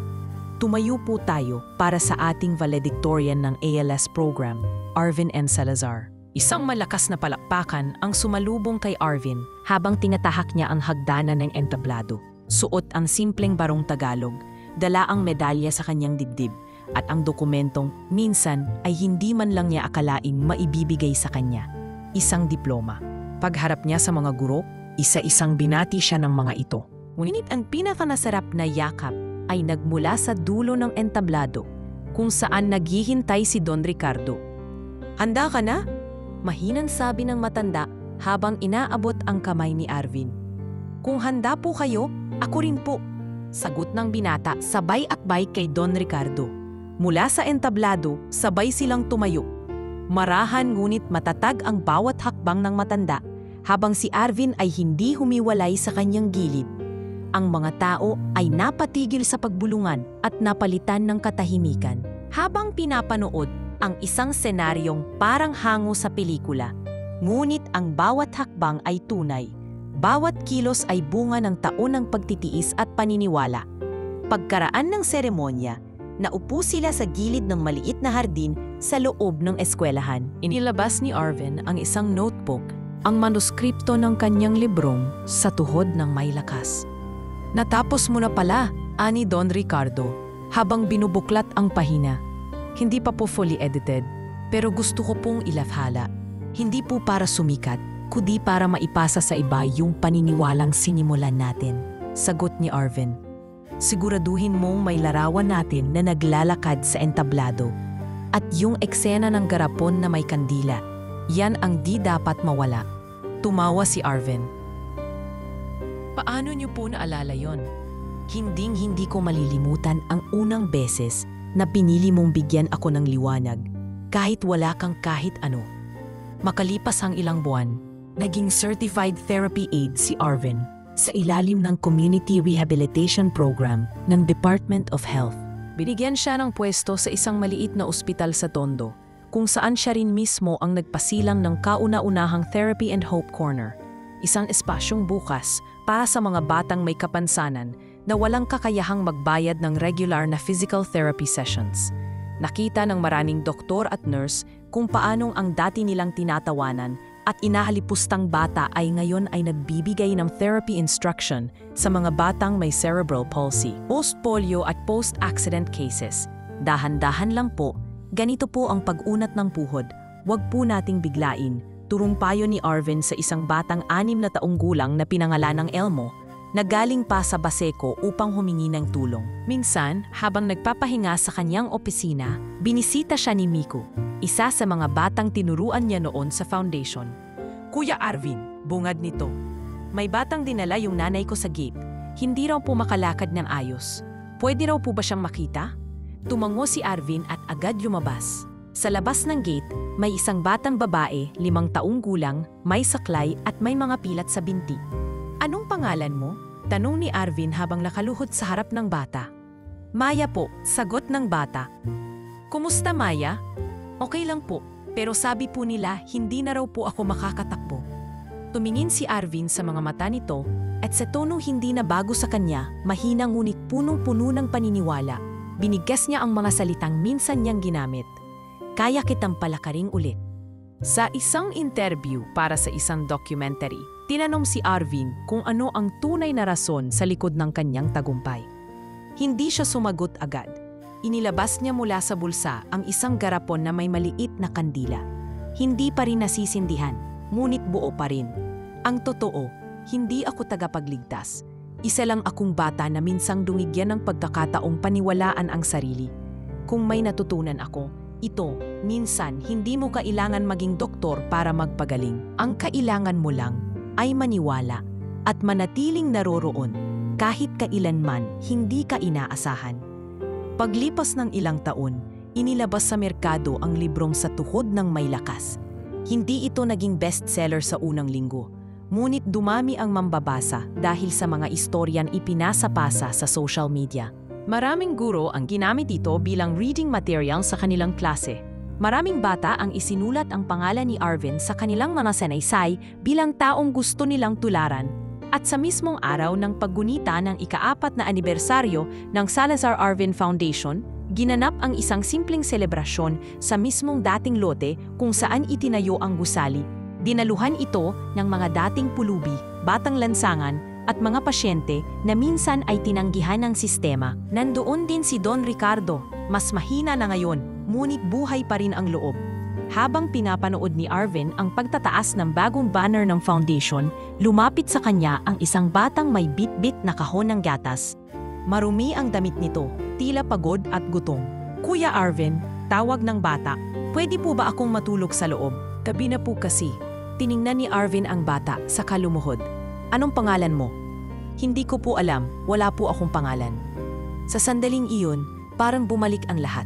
S1: Tumayo po tayo para sa ating valedictorian ng ALS program, Arvin N. Salazar. Isang malakas na palakpakan ang sumalubong kay Arvin habang tinatahak niya ang hagdanan ng entablado. Suot ang simpleng barong Tagalog, dala ang medalya sa kanyang dibdib, at ang dokumentong minsan ay hindi man lang niya akalaing maibibigay sa kanya. Isang diploma. Pagharap niya sa mga guro, isa-isang binati siya ng mga ito. Ngunit ang pinakanasarap na yakap ay nagmula sa dulo ng entablado, kung saan naghihintay si Don Ricardo. Handa ka na? Mahinang sabi ng matanda habang inaabot ang kamay ni Arvin. Kung handa po kayo, ako rin po. Sagot ng binata sabay akbay kay Don Ricardo. Mula sa entablado, sabay silang tumayo. Marahan ngunit matatag ang bawat hakbang ng matanda habang si Arvin ay hindi humiwalay sa kanyang gilid. Ang mga tao ay napatigil sa pagbulungan at napalitan ng katahimikan. Habang pinapanood ang isang senaryong parang hango sa pelikula, ngunit ang bawat hakbang ay tunay. Bawat kilos ay bunga ng taon ng pagtitiis at paniniwala. Pagkaraan ng seremonya, naupo sila sa gilid ng maliit na hardin sa loob ng eskwelahan. Inilabas ni Arvin ang isang notebook, ang manuskripto ng kanyang librong sa tuhod ng may lakas. Natapos mo na pala, ani Don Ricardo, habang binubuklat ang pahina. Hindi pa po fully edited, pero gusto ko pong ilafhala. Hindi po para sumikat, kundi para maipasa sa iba yung paniniwalang sinimulan natin. Sagot ni Arvin. Siguraduhin mong may larawan natin na naglalakad sa entablado. At yung eksena ng garapon na may kandila, yan ang di dapat mawala. Tumawa si Arvin. Paano niyo po naalala yon? Hinding-hindi ko malilimutan ang unang beses na pinili mong bigyan ako ng liwanag, kahit wala kang kahit ano. Makalipas ang ilang buwan, naging certified therapy aide si Arvin sa ilalim ng Community Rehabilitation Program ng Department of Health. Binigyan siya ng pwesto sa isang maliit na ospital sa Tondo, kung saan siya rin mismo ang nagpasilang ng kauna-unahang Therapy and Hope Corner, isang espasyong bukas para sa mga batang may kapansanan na walang kakayahang magbayad ng regular na physical therapy sessions. Nakita ng maraming doktor at nurse kung paanong ang dati nilang tinatawanan at inahalipustang bata ay ngayon ay nagbibigay ng therapy instruction sa mga batang may cerebral palsy, post-polio at post-accident cases. Dahan-dahan lang po, ganito po ang pag-unat ng puhod. Huwag po nating biglain, turong payo ni Arvin sa isang batang 6 na taong gulang na pinangalan ng Elmo, na galing pa sa Baseco upang humingi ng tulong. Minsan, habang nagpapahinga sa kanyang opisina, binisita siya ni Miku, isa sa mga batang tinuruan niya noon sa foundation. Kuya Arvin, bungad nito. May batang dinala yung nanay ko sa gate. Hindi raw po makalakad ng ayos. Pwede raw po ba siyang makita? Tumango si Arvin at agad lumabas. Sa labas ng gate, may isang batang babae, 5 taong gulang, may saklay at may mga pilat sa binti. Anong pangalan mo? Tanong ni Arvin habang nakaluhod sa harap ng bata. Maya po, sagot ng bata. Kumusta Maya? Okay lang po, pero sabi po nila hindi na raw po ako makakatakbo. Tumingin si Arvin sa mga mata nito at sa tono hindi na bago sa kanya, mahina ngunit punong-puno ng paniniwala, binigkas niya ang mga salitang minsan niyang ginamit. Kaya kitang palakaring ulit. Sa isang interview para sa isang documentary, tinanong si Arvin kung ano ang tunay na rason sa likod ng kanyang tagumpay. Hindi siya sumagot agad. Inilabas niya mula sa bulsa ang isang garapon na may maliit na kandila. Hindi pa rin nasisindihan, ngunit buo pa rin. Ang totoo, hindi ako tagapagligtas. Isa lang akong bata na minsang dumigyan ng pagkakataong paniwalaan ang sarili. Kung may natutunan ako, ito, minsan hindi mo kailangan maging doktor para magpagaling. Ang kailangan mo lang ay maniwala at manatiling naroroon kahit kailanman hindi ka inaasahan. Paglipas ng ilang taon, inilabas sa merkado ang librong Sa Tuhod ng May Lakas. Hindi ito naging bestseller sa unang linggo, ngunit dumami ang mambabasa dahil sa mga istoryang ipinasa-pasa sa social media. Maraming guro ang ginamit ito bilang reading material sa kanilang klase. Maraming bata ang isinulat ang pangalan ni Arvin sa kanilang mga sanaysay bilang taong gusto nilang tularan. At sa mismong araw ng paggunita ng ika-4 na anibersaryo ng Salazar Arvin Foundation, ginanap ang isang simpleng selebrasyon sa mismong dating lote kung saan itinayo ang gusali. Dinaluhan ito ng mga dating pulubi, batang lansangan, at mga pasyente na minsan ay tinanggihan ng sistema. Nandoon din si Don Ricardo, mas mahina na ngayon, ngunit buhay pa rin ang loob. Habang pinapanood ni Arvin ang pagtataas ng bagong banner ng foundation, lumapit sa kanya ang isang batang may bit-bit na kahon ng gatas. Marumi ang damit nito, tila pagod at gutom. "Kuya Arvin," tawag ng bata, "pwede po ba akong matulog sa loob? Gabi na po kasi." Tiningnan ni Arvin ang bata sa kalumuhod. "Anong pangalan mo?" "Hindi ko po alam, wala po akong pangalan." Sa sandaling iyon, parang bumalik ang lahat.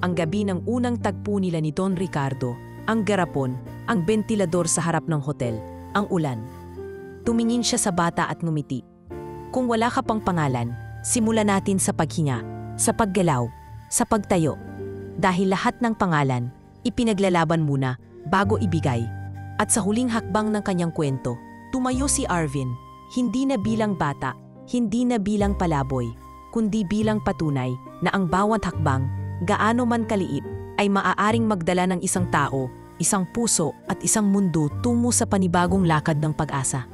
S1: Ang gabi ng unang tagpo nila ni Don Ricardo, ang garapon, ang bentilador sa harap ng hotel, ang ulan. Tumingin siya sa bata at ngumiti. "Kung wala ka pang pangalan, simulan natin sa paghinga, sa paggalaw, sa pagtayo. Dahil lahat ng pangalan, ipinaglalaban muna bago ibigay." At sa huling hakbang ng kanyang kwento, tumayo si Arvin, hindi na bilang bata, hindi na bilang palaboy, kundi bilang patunay na ang bawat hakbang, gaano man kaliit, ay maaaring magdala ng isang tao, isang puso at isang mundo tungo sa panibagong lakad ng pag-asa.